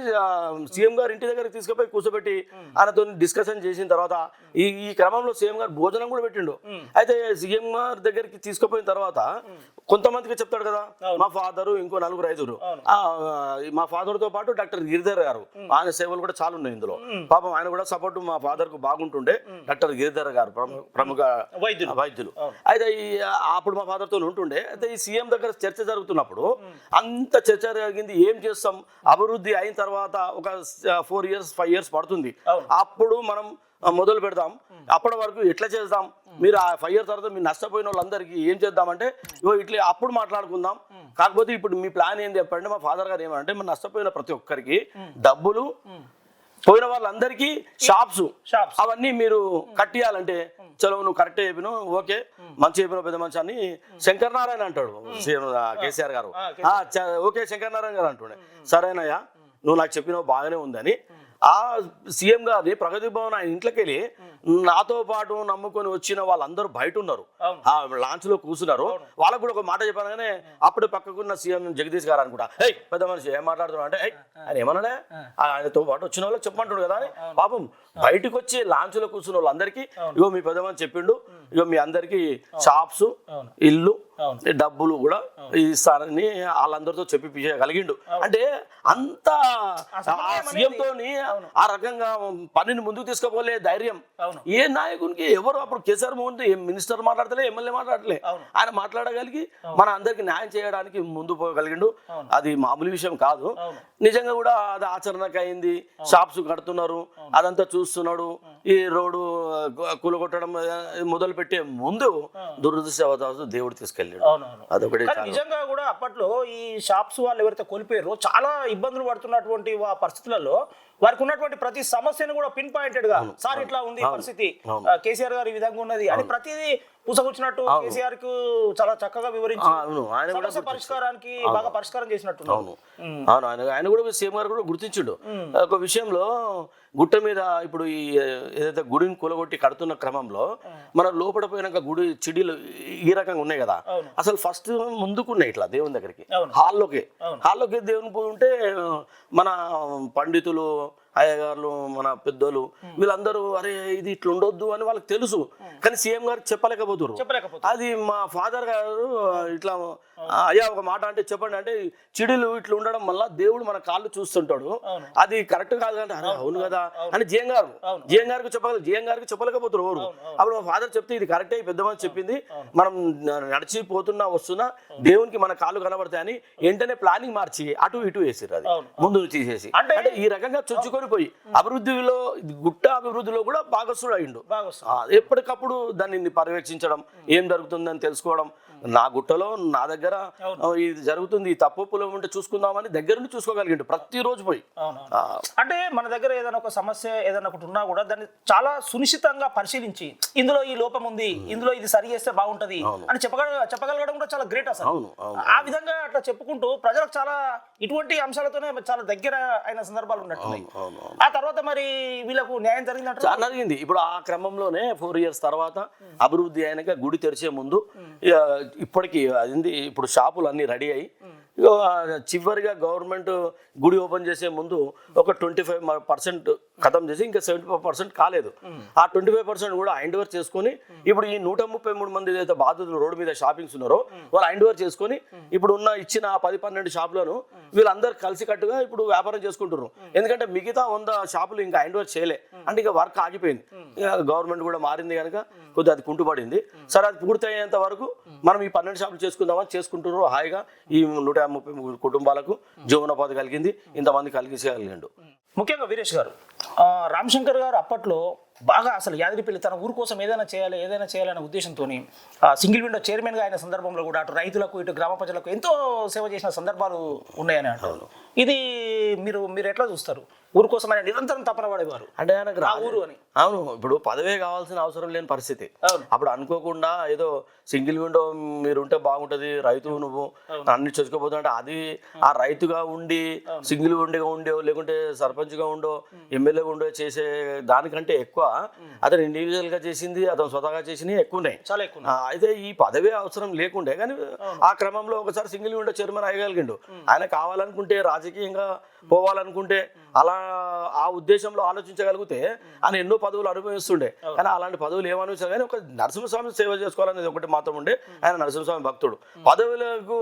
సీఎం గారు ఇంటి దగ్గర తీసుకుపోయి కూర్చోబెట్టి ఆయనతో డిస్కషన్ చేసిన తర్వాత ఈ క్రమంలో సీఎం గారు భోజనం కూడా పెట్టిండు. అయితే సీఎం గారి దగ్గరికి తీసుకుపోయిన తర్వాత కొంతమందికి చెప్తాడు కదా, మా ఫాదరు ఇంకో 4-5 మా ఫాదర్ తో పాటు డాక్టర్ గిరిధర్ గారు, ఆయన సేవలు కూడా చాలా ఉన్నాయి ఇందులో. పాపం ఆయన కూడా సపోర్ట్ మా ఫాదర్ కు బాగుంటుండే. డాక్టర్ గిరిధర్ గారు ప్రముఖ వైద్యులు. అయితే అప్పుడు మా ఫాదర్ తో ఉంటుండే. అయితే ఈ సీఎం దగ్గర చర్చ జరుగుతున్నప్పుడు అంత చర్చ జరిగింది. ఏం చేస్తాం, అభివృద్ధి అయిన తర్వాత ఒక 4 years 5 years పడుతుంది, అప్పుడు మనం మొదలు పెడదాం, అప్పటి వరకు ఎట్లా చేద్దాం, మీరు ఆ 5 years తర్వాత మీరు నష్టపోయిన వాళ్ళందరికీ ఏం చేద్దామంటే ఇట్లా అప్పుడు మాట్లాడుకుందాం. కాకపోతే ఇప్పుడు మీ ప్లాన్ ఏం చెప్పండి. మా ఫాదర్ గారు ఏమంటే మన నష్టపోయిన ప్రతి ఒక్కరికి డబ్బులు, పోయిన వాళ్ళందరికీ షాప్స్ అవన్నీ మీరు కట్టియాలంటే చలో నువ్వు కరెక్ట్ చెప్పినావు, ఓకే మంచి చెప్పిన పెద్ద మంచి అని శంకర్ నారాయణ అంటాడు కేసీఆర్ గారు. ఓకే శంకర్ నారాయణ గారు అంటుండే. సరేనయ్యా నువ్వు నాకు చెప్పినావు బాగానే ఉందని ఆ సీఎం గారిని ప్రగతి భవన్ ఆయన ఇంట్లోకి వెళ్ళి నాతో పాటు నమ్ముకొని వచ్చిన వాళ్ళందరూ బయట ఉన్నారు, ఆ లాంచ్ లో కూర్చున్నారు. వాళ్ళకు కూడా ఒక మాట చెప్పాను, కానీ అప్పుడు పక్కకున్న సీఎం జగదీష్ గారు అనుకుంటా, హే పెద్ద మనిషి ఏం మాట్లాడుతున్నావు అంటే ఆయన ఏమన్నాడే ఆయనతో పాటు వచ్చిన వాళ్ళకి చెప్పమంటాడు కదా అని. పాపం బయటకు వచ్చి లాంచ్ లో కూర్చున్న వాళ్ళందరికీ ఇగో మీ పెద్ద మనిషి చెప్పిండు, ఇగో మీ అందరికి షాప్స్, ఇల్లు, డబ్బులు కూడా ఇస్తానని వాళ్ళందరితో చెప్పిగలిగిండు. అంటే అంత సీఎం తోని ఆ రకంగా పనిని ముందుకు తీసుకుపోలే ధైర్యం ఏ నాయకునికి ఎవరు. అప్పుడు కేసీఆర్ మోహన్ మినిస్టర్ మాట్లాడతలే, ఎమ్మెల్యే మాట్లాడలే, ఆయన మాట్లాడగలిగి మన అందరికి న్యాయం చేయడానికి ముందు పోగలిగిండు. అది మామూలు విషయం కాదు. నిజంగా కూడా అది ఆచరణకు అయింది. షాప్స్ కడుతున్నారు, అదంతా చూస్తున్నాడు. ఈ రోడ్డు కూలగొట్టడం మొదలు పెట్టే ముందు దురదృష్టవశాత్తు దేవుడు తీసుకెళ్ళాడు. అదొకటి. నిజంగా కూడా అప్పట్లో ఈ షాప్స్ వాళ్ళు ఎవరైతే కోల్పోయారో చాలా ఇబ్బందులు పడుతున్నటువంటి పరిస్థితులలో వారికి ఉన్నటువంటి ప్రతి సమస్యను కూడా పిన్ పాయింటెడ్ గా సార్ ఇట్లా ఉంది పరిస్థితి, కేసీఆర్ గారు ఈ విధంగా ఉన్నది అని ప్రతిదీ పూసకొచ్చినట్టు కేసీఆర్ కు చాలా చక్కగా వివరించి సమస్య పరిష్కారానికి బాగా పరిష్కారం చేసినట్టు. ఆయన కూడా సీఎం గారు కూడా గుర్తించిండు ఒక విషయంలో. గుట్ట మీద ఇప్పుడు ఈ ఏదైతే గుడిని కూలగొట్టి కడుతున్న క్రమంలో మన లోపల పోయినాక గుడి చిడీలు ఈ రకంగా ఉన్నాయి కదా, అసలు ఫస్ట్ ముందుకున్నాయి ఇట్లా దేవుని దగ్గరికి హాల్లోకి దేవుని పోయి ఉంటే మన పండితులు, అయ్యగారులు, మన పెద్దోళ్ళు వీళ్ళందరూ అరే ఇది ఇట్లా ఉండొద్దు అని వాళ్ళకి తెలుసు, కానీ సీఎం గారు చెప్పలేకపోతున్నారు. అది మా ఫాదర్ గారు ఇట్లా అయ్యా ఒక మాట అంటే చెప్పండి అంటే, చిడులు ఇట్లా ఉండడం వల్ల దేవుడు మన కాళ్ళు చూస్తుంటాడు, అది కరెక్ట్ కాదు అంటే అరే అవును కదా అని జిఎం గారికి చెప్పలేకపోతున్నారు ఎవరు. అప్పుడు మా ఫాదర్ చెప్తే ఇది కరెక్టే, పెద్ద మంది చెప్పింది, మనం నడిచిపోతున్నా వస్తున్నా దేవునికి మన కాళ్ళు కనబడతాయని వెంటనే ప్లానింగ్ మార్చి అటు ఇటు వేసారు. అది ముందు తీసేసి అంటే ఈ రకంగా చొచ్చుకొని పోయి అభివృద్ధిలో గుట్ట అభివృద్ధిలో కూడా భాగస్వాడు అయిండు. ఎప్పటికప్పుడు దాన్ని పర్యవేక్షించడం, ఏం జరుగుతుందని తెలుసుకోవడం. నా గుట్టలో నా దగ్గర ఇది జరుగుతుంది, తప్పులో ఉంటే చూసుకుందామని దగ్గర నుండి చూసుకోగలిగిండు ప్రతిరోజు పోయి. అంటే మన దగ్గర ఏదైనా ఒక సమస్య ఏదైనా ఒకటి ఉన్నా కూడా దాన్ని చాలా సునిశ్చితంగా పరిశీలించి ఇందులో ఈ లోపం ఉంది, ఇందులో ఇది సరి చేస్తే బాగుంటది అని చెప్పగలగడం కూడా చాలా గ్రేట్ అసలు. ఆ విధంగా అట్లా చెప్పుకుంటూ ప్రజలకు చాలా ఇటువంటి అంశాలతోనే చాలా దగ్గర అయిన సందర్భాలు ఉన్నట్టున్నాయి. ఆ తర్వాత మరి వీళ్ళకు న్యాయం జరిగింది. ఇప్పుడు ఆ క్రమంలోనే 4 years తర్వాత అభివృద్ధి అయినాక గుడి తెరిచే ముందు ఇప్పటికి అది ఇప్పుడు షాపులు అన్ని రెడీ అయ్యి చివరిగా గవర్నమెంట్ గుడి ఓపెన్ చేసే ముందు ఒక 25% ఖతం చేసి ఇంకా 75% కాలేదు. ఆ 25% కూడా హ్యాండ్ ఓవర్ చేసుకొని ఇప్పుడు ఈ 133 మంది ఏదైతే బాధితులు రోడ్డు మీద షాపింగ్స్ ఉన్నారో వాళ్ళు హ్యాండ్ ఓవర్ చేసుకొని ఇప్పుడు ఉన్న ఇచ్చిన 10-12 షాపులను వీళ్ళందరూ కలిసికట్టుగా ఇప్పుడు వ్యాపారం చేసుకుంటున్నారు. ఎందుకంటే మిగతా 100 షాపులు ఇంకా హ్యాండ్ ఓవర్ చేయలే అంటే ఇక వర్క్ ఆగిపోయింది. గవర్నమెంట్ కూడా మారింది కనుక కొద్దిగా అది కుంటుపడింది. సరే అది పూర్తి అయ్యేంత వరకు మనం ఈ 12 షాపులు చేసుకుందామని చేసుకుంటున్నారు హాయిగా. ఈ 150 133 కుటుంబాలకు జీవనోపాధి కలిగింది, ఇంతమంది కలిగించగలిగిండు. ముఖ్యంగా వీరేష్ గారు, రామశంకర్ గారు అప్పట్లో బాగా అసలు యాదగిరిపల్లి తన ఊరు కోసం ఏదైనా చేయాలనే ఉద్దేశంతో సింగిల్ విండో చైర్మన్గా అయిన సందర్భంలో కూడా అటు రైతులకు ఇటు గ్రామ ప్రజలకు ఎంతో సేవ చేసిన సందర్భాలు ఉన్నాయని అంటారు. ఇది మీరు ఎట్లా చూస్తారు? ఊరు కోసం ఆయన నిరంతరం తపన పడేవారు అంటే ఆయనకు ఊరు అని. అవును, ఇప్పుడు పదవే కావాల్సిన అవసరం లేని పరిస్థితి. అప్పుడు అనుకోకుండా ఏదో సింగిల్ విండో మీరు ఉంటే బాగుంటది, రైతు నువ్వు అన్ని చేసుకోబోతుంటే అది ఆ రైతుగా ఉండి సింగిల్ విండోగా ఉండో లేకుంటే సర్పంచ్గా ఉండో ఎమ్మెల్యేగా ఉండో చేసే దానికంటే ఎక్కువ అతను ఇండివిజువల్ గా చేసింది, అతను స్వతహాగా చేసినవి ఎక్కువ ఉన్నాయి, చాలా ఎక్కువ. అయితే ఈ పదవే అవసరం లేకుండే కానీ ఆ క్రమంలో ఒకసారి సింగిల్ విండో చైర్మన్ అయ్యగలిగిండు. ఆయన కావాలనుకుంటే రాజకీయంగా పోవాలనుకుంటే అలా ఆ ఉద్దేశంలో ఆలోచించగలిగితే ఆయన ఎన్నో పదవులు అనుభవిస్తుండే. కానీ అలాంటి పదవులు ఏమనుభవించారు కానీ ఒక నరసింహస్వామి సేవ చేసుకోవాలనేది ఒకటి మాత్రం ఉండే. ఆయన నరసింహస్వామి భక్తుడు, పదవులకు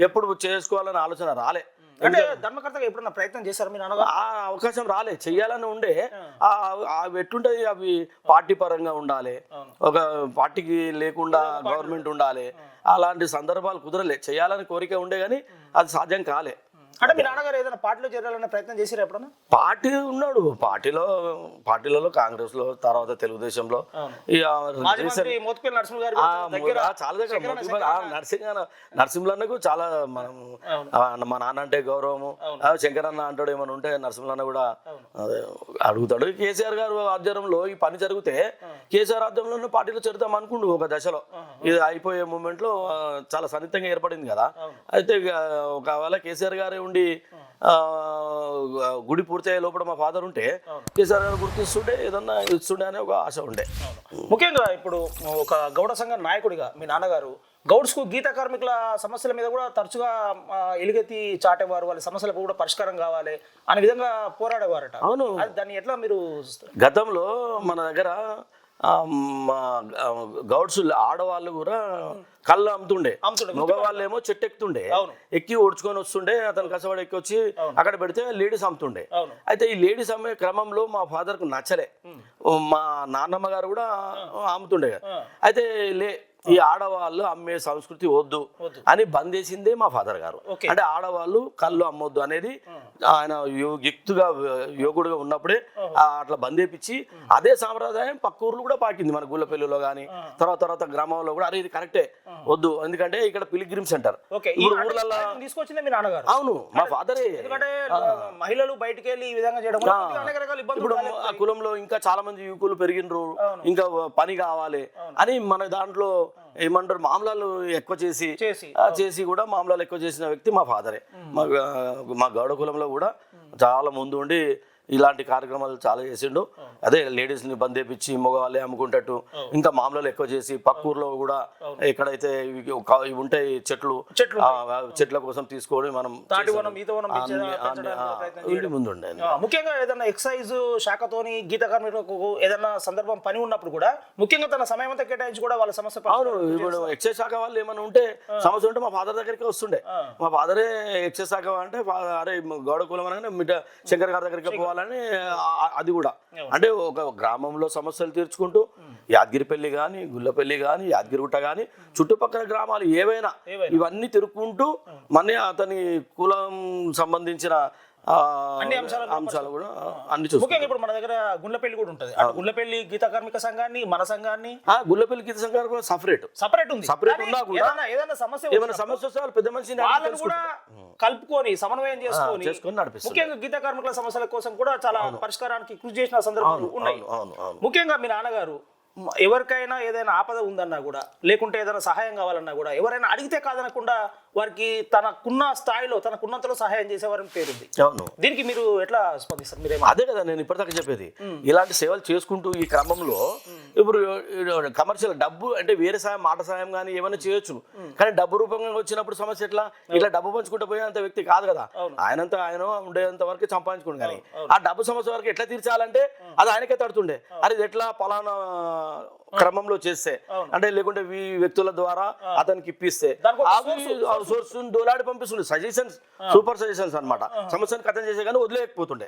ఎప్పుడు చేసుకోవాలనే ఆలోచన రాలే. అంటే ధర్మకర్తగా ఎప్పుడన్నా ప్రయత్నం చేశారు మీరు? ఆ అవకాశం రాలే, చెయ్యాలని ఉండే. అవి ఎట్లుంటాయి, అవి పార్టీ పరంగా ఉండాలి, ఒక పార్టీకి లేకుండా గవర్నమెంట్ ఉండాలి. అలాంటి సందర్భాలు కుదరలే. చేయాలని కోరిక ఉండే కానీ అది సాధ్యం కాలే. అంటే మీ నాన్నగారు ఏదైనా పార్టీలో చేరాలనే ప్రయత్నం చేశారు ఎప్పుడన్నా? పార్టీ ఉన్నాడు, పార్టీలలో కాంగ్రెస్ లో, తర్వాత తెలుగుదేశంలో, చాలా దగ్గర నరసింహన్నకు చాలా మనం మా నాన్న అంటే గౌరవము. శంకరన్న అంటాడు ఏమైనా ఉంటే నరసింహన్న కూడా అడుగుతాడు. కేసీఆర్ గారు ఆధ్వర్యంలో ఈ పని జరిగితే కేసీఆర్ ఆధ్వర్యంలో పార్టీలో చేరుతాం అనుకుండు ఒక దశలో. ఇది అయిపోయే మూమెంట్ లో చాలా సన్నిహితంగా ఏర్పడింది కదా. అయితే ఒకవేళ కేసీఆర్ గారు ఉండి గుడి పూర్తయ్యే లోపల మా ఫాదర్ ఉంటే కేసీఆర్ గారు గుర్తిస్తుండే ఏదన్నా ఇస్తుండే అనే ఒక ఆశ ఉండే. ముఖ్యంగా ఇప్పుడు ఒక గౌడ సంఘ నాయకుడిగా మీ నాన్నగారు గౌడ్స్కు గీత కార్మికుల సమస్యల మీద కూడా తరచుగా ఎలుగెత్తి చాటేవారు, వాళ్ళ సమస్యలకు కూడా పరిష్కారం కావాలి అనే విధంగా పోరాడేవారట. అవును, దాన్ని ఎట్లా మీరు గతంలో మన దగ్గర గౌడ్స్ ఆడవాళ్ళు కూడా కళ్ళు అమ్ముతుండే, మగవాళ్ళు ఏమో చెట్టు ఎక్కుతుండే, ఎక్కి ఓడ్చుకొని వస్తుండే. అతను కష్టపడి ఎక్కి వచ్చి అక్కడ పెడితే లేడీస్ అమ్ముతుండే. అయితే ఈ లేడీస్ అమ్మే క్రమంలో మా ఫాదర్ కు నచ్చలే, మా నాన్నమ్మ గారు కూడా అమ్ముతుండే. అయితే ఈ ఆడవాళ్ళు అమ్మే సంస్కృతి వద్దు అని బంద్ చేసిందే మా ఫాదర్ గారు. అంటే ఆడవాళ్ళు కళ్ళు అమ్మొద్దు అనేది ఆయన యువకుడుగా ఉన్నప్పుడే అట్లా బంద్ చేపించి అదే సాంప్రదాయం పక్క ఊర్లు కూడా పాకింది. మన గుళ్ళపల్లిలో కానీ తర్వాత గ్రామంలో కూడా అరే ఇది కరెక్టే వద్దు, ఎందుకంటే ఇక్కడ పిలిగ్రిమ్ సెంటర్ ఊర్లలో తీసుకొచ్చింది మీ నాన్నగారు. అవును, మా ఫాదరే. మహిళలు బయటికి వెళ్ళి ఈ విధంగా చేయడం ఇప్పుడు ఆ కులంలో ఇంకా చాలా మంది యువకులు పెరిగినరు, ఇంకా పని కావాలి అని మన దాంట్లో ఏమంటారు మామలాలు ఎక్కువ చేసి కూడా మామలాలు ఎక్కువ చేసిన వ్యక్తి మా ఫాదరే. మా గౌడ కులంలో కూడా చాలా ముందు ఉండి ఇలాంటి కార్యక్రమాలు చాలా చేసిండు. అదే లేడీస్ ని బంద్ చేపించి మగవాళ్ళే అమ్ముకుంటట్టు ఇంకా మామూలు ఎక్కువ చేసి పక్క ఊర్లో కూడా ఎక్కడైతే ఇవి ఉంటాయి చెట్ల కోసం తీసుకొని మనం ముందు ఉండే. ముఖ్యంగా ఏదైనా ఎక్సైజ్ శాఖతోని గీత కార్మికులకు ఏదైనా సందర్భం పని ఉన్నప్పుడు కూడా ముఖ్యంగా తన సమయం అంతా కేటాయించి కూడా వాళ్ళ సమస్య. అవును, ఇప్పుడు ఎక్సైజ్ శాఖ వాళ్ళు ఏమైనా ఉంటే సమస్య ఉంటే మా ఫాదర్ దగ్గరికి వస్తుండే. మా ఫాదరే ఎక్సైజ్ శాఖ అంటే అరే గౌడ కులం అనగానే శంకర్ గారి దగ్గరికి పోవాలి. అది కూడా అంటే ఒక గ్రామంలో సమస్యలు తీర్చుకుంటూ యాదగిరిపల్లి కానీ గుళ్ళపల్లి కానీ యాదగిరిగుట్ట కానీ చుట్టుపక్కల గ్రామాలు ఏవైనా ఇవన్నీ తిరుక్కుంటూ అతని కులం సంబంధించిన అంశాలు కూడా అన్ని చూస్తాం. ముఖ్యంగా ఇప్పుడు మన దగ్గర గుళ్ళపల్లి కూడా ఉంటుంది. గుళ్ళపల్లి గీత కార్మిక సంఘాన్ని మన సంఘాన్ని గుళ్ళపల్లి గీత సంఘాన్ని కూడా సపరేట్ ఉన్నా కూడా ఏమైనా సమస్య వస్తే పెద్ద మనిషిని కూడా కలుపుకొని సమన్వయం చేసుకొని నడిపిస్తారు. ముఖ్యంగా గీత కార్మికుల సమస్యల కోసం కూడా చాలా పరిష్కారానికి కృషి చేసిన సందర్భాలు ఉన్నాయి. ముఖ్యంగా మీ నాన్నగారు ఎవరికైనా ఏదైనా ఆపద ఉందన్నా కూడా లేకుంటే ఏదైనా సహాయం కావాలన్నా కూడా ఎవరైనా అడిగితే కాదనకుండా వారికి తనకున్న స్థాయిలో తనకున్నంతలో సహాయం చేసేవారని పేరుంది. దీనికి మీరు ఎట్లా స్పందిస్తారు? మీరేమో అదే కదా నేను ఇప్పటిదాకా చెప్పేది. ఇలాంటి సేవలు చేసుకుంటూ ఈ క్రమంలో ఇప్పుడు కమర్షియల్ డబ్బు అంటే వేరే సాయం మాట సాయం కానీ ఏమైనా చేయొచ్చు, కానీ డబ్బు రూపంగా వచ్చినప్పుడు సమస్య ఎట్లా? ఇట్లా డబ్బు పంచుకుంటూ పోయేంత వ్యక్తి కాదు కదా. ఆయనంతా ఆయన ఉండేంత వరకు సంపాదించుకోండి, కానీ ఆ డబ్బు సమస్య వరకు ఎట్లా తీర్చాలంటే అది ఆయనకే తడుతుండే. అది ఎట్లా పలానా క్రమంలో చేస్తే అంటే లేకుంటే వ్యక్తుల ద్వారా అతనికి ఇప్పిస్తే సోర్స్ దోలాడి పంపిస్తుండే. సజెషన్స్ సూపర్ సజెషన్స్ అన్నమాట. సమస్యను కథం చేసే కానీ వదిలేకపోతుండే.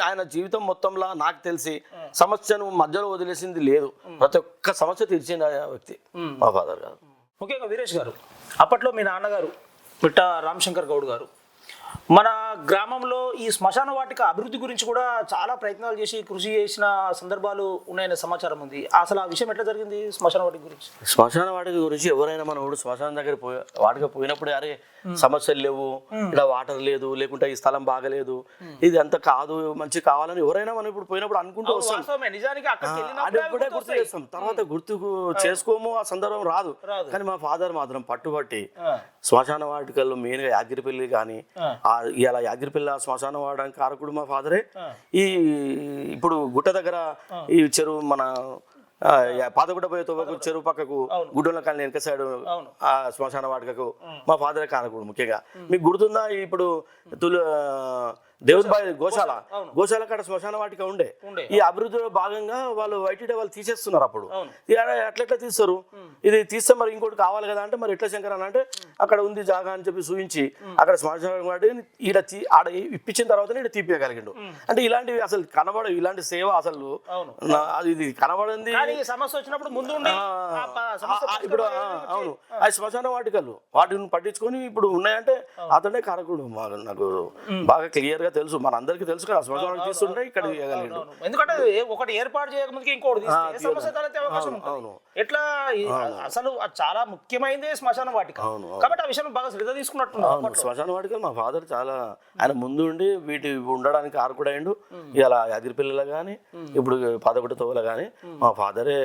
ఆయన జీవితం మొత్తంలో నాకు తెలిసి సమస్యను మధ్యలో వదిలేసింది లేదు. ప్రతి ఒక్క సమస్య తీర్చింది ఆ వ్యక్తి మా ఫాదర్ గారు. ముఖ్యంగా వీరేష్ గారు, అప్పట్లో మీ నాన్నగారు మిట్ట రామశంకర్ గౌడ్ గారు, మన గ్రామంలో ఈ శ్మశాన వాటిక అభివృద్ధి గురించి కూడా చాలా ప్రయత్నాలు చేసి కృషి చేసిన సందర్భాలు ఉన్నాయనే సమాచారం ఉంది. అసలు ఆ విషయం ఎట్లా జరిగింది శ్మశాన వాటిక గురించి? శ్మశాన వాటిక గురించి ఎవరైనా మనం ఇప్పుడు శ్మశానం దగ్గర వాటిక పోయినప్పుడు అరే సమస్యలు లేవు, ఇక్కడ వాటర్ లేదు, లేకుంటే ఈ స్థలం బాగలేదు, ఇది అంత కాదు, మంచి కావాలని ఎవరైనా మనం ఇప్పుడు పోయినప్పుడు అనుకుంటూ వస్తాం. నిజానికి అది ఒకటే గుర్తు చేస్తాం, తర్వాత గుర్తుకు చేసుకోము, ఆ సందర్భం రాదు. కానీ మా ఫాదర్ మాత్రం పట్టుబట్టి శ్మశాన వాటికల్లో మెయిన్ గా యాగిరిపల్లి కానీ ఇలా యాగిరిపల్లి శ్మశానం వాడడానికి కారకుడు మా ఫాదరే. ఈ ఇప్పుడు గుట్ట దగ్గర ఈ చెరువు మన పాతగుడ్డ పోయే తోవకు చెరువు పక్కకు గుడ్డల కాలనీ వెనక సైడ్ ఆ శ్మశాన వాటికకు మా ఫాదరే కారకుడు ముఖ్యంగా. మీకు గుర్తుందా ఇప్పుడు దేవుని బాయ్ గోశాల కాడ శ్మశాన వాటిక ఉండే. ఈ అభివృద్ధిలో భాగంగా వాళ్ళు వైటీడే వాళ్ళు తీసేస్తున్నారు. అప్పుడు ఎట్లా తీస్తారు, ఇది తీస్తే మరి ఇంకోటి కావాలి కదా అంటే మరి ఎట్లా శంకర్ అని అంటే అక్కడ ఉంది జాగా అని చెప్పి చూపించి అక్కడ శ్మశాన వాటిని ఆడ ఇప్పించిన తర్వాత ఇక్కడ తీపియగలిగిండు. అంటే ఇలాంటివి అసలు కనబడవు, ఇలాంటి సేవ అసలు ఇది కనబడింది. సమస్య వచ్చినప్పుడు ముందు ఇప్పుడు అవును ఆ శ్మశాన వాటికలు వాటిని పట్టించుకొని ఇప్పుడు ఉన్నాయంటే అతనే కారకుడు. నాకు బాగా క్లియర్ తెలుసు, మన అందరికి తెలుసు కదా శ్మశానం తీస్తుంటే ఇక్కడ ఎందుకంటే ఒకటి ఏర్పాటు చేయకముందుకి ఇంకోటి సమస్య తలెత్తే అవకాశం ఉంటుంది. ఎట్లా అసలు చాలా ముఖ్యమైనదే శ్మశాన వాటిక కాబట్టి ఆ విషయం బాగా శ్రద్ధ తీసుకున్నట్టు. శ్మశాన వాటిక మా ఫాదర్ చాలా ఆయన ముందు ఉండి వీటి ఉండడానికి ఆరుకుడైండు. ఇలా యాదిరిపల్లిలో కానీ ఇప్పుడు పాదగుట్ట తోవలో కానీ మా ఫాదరే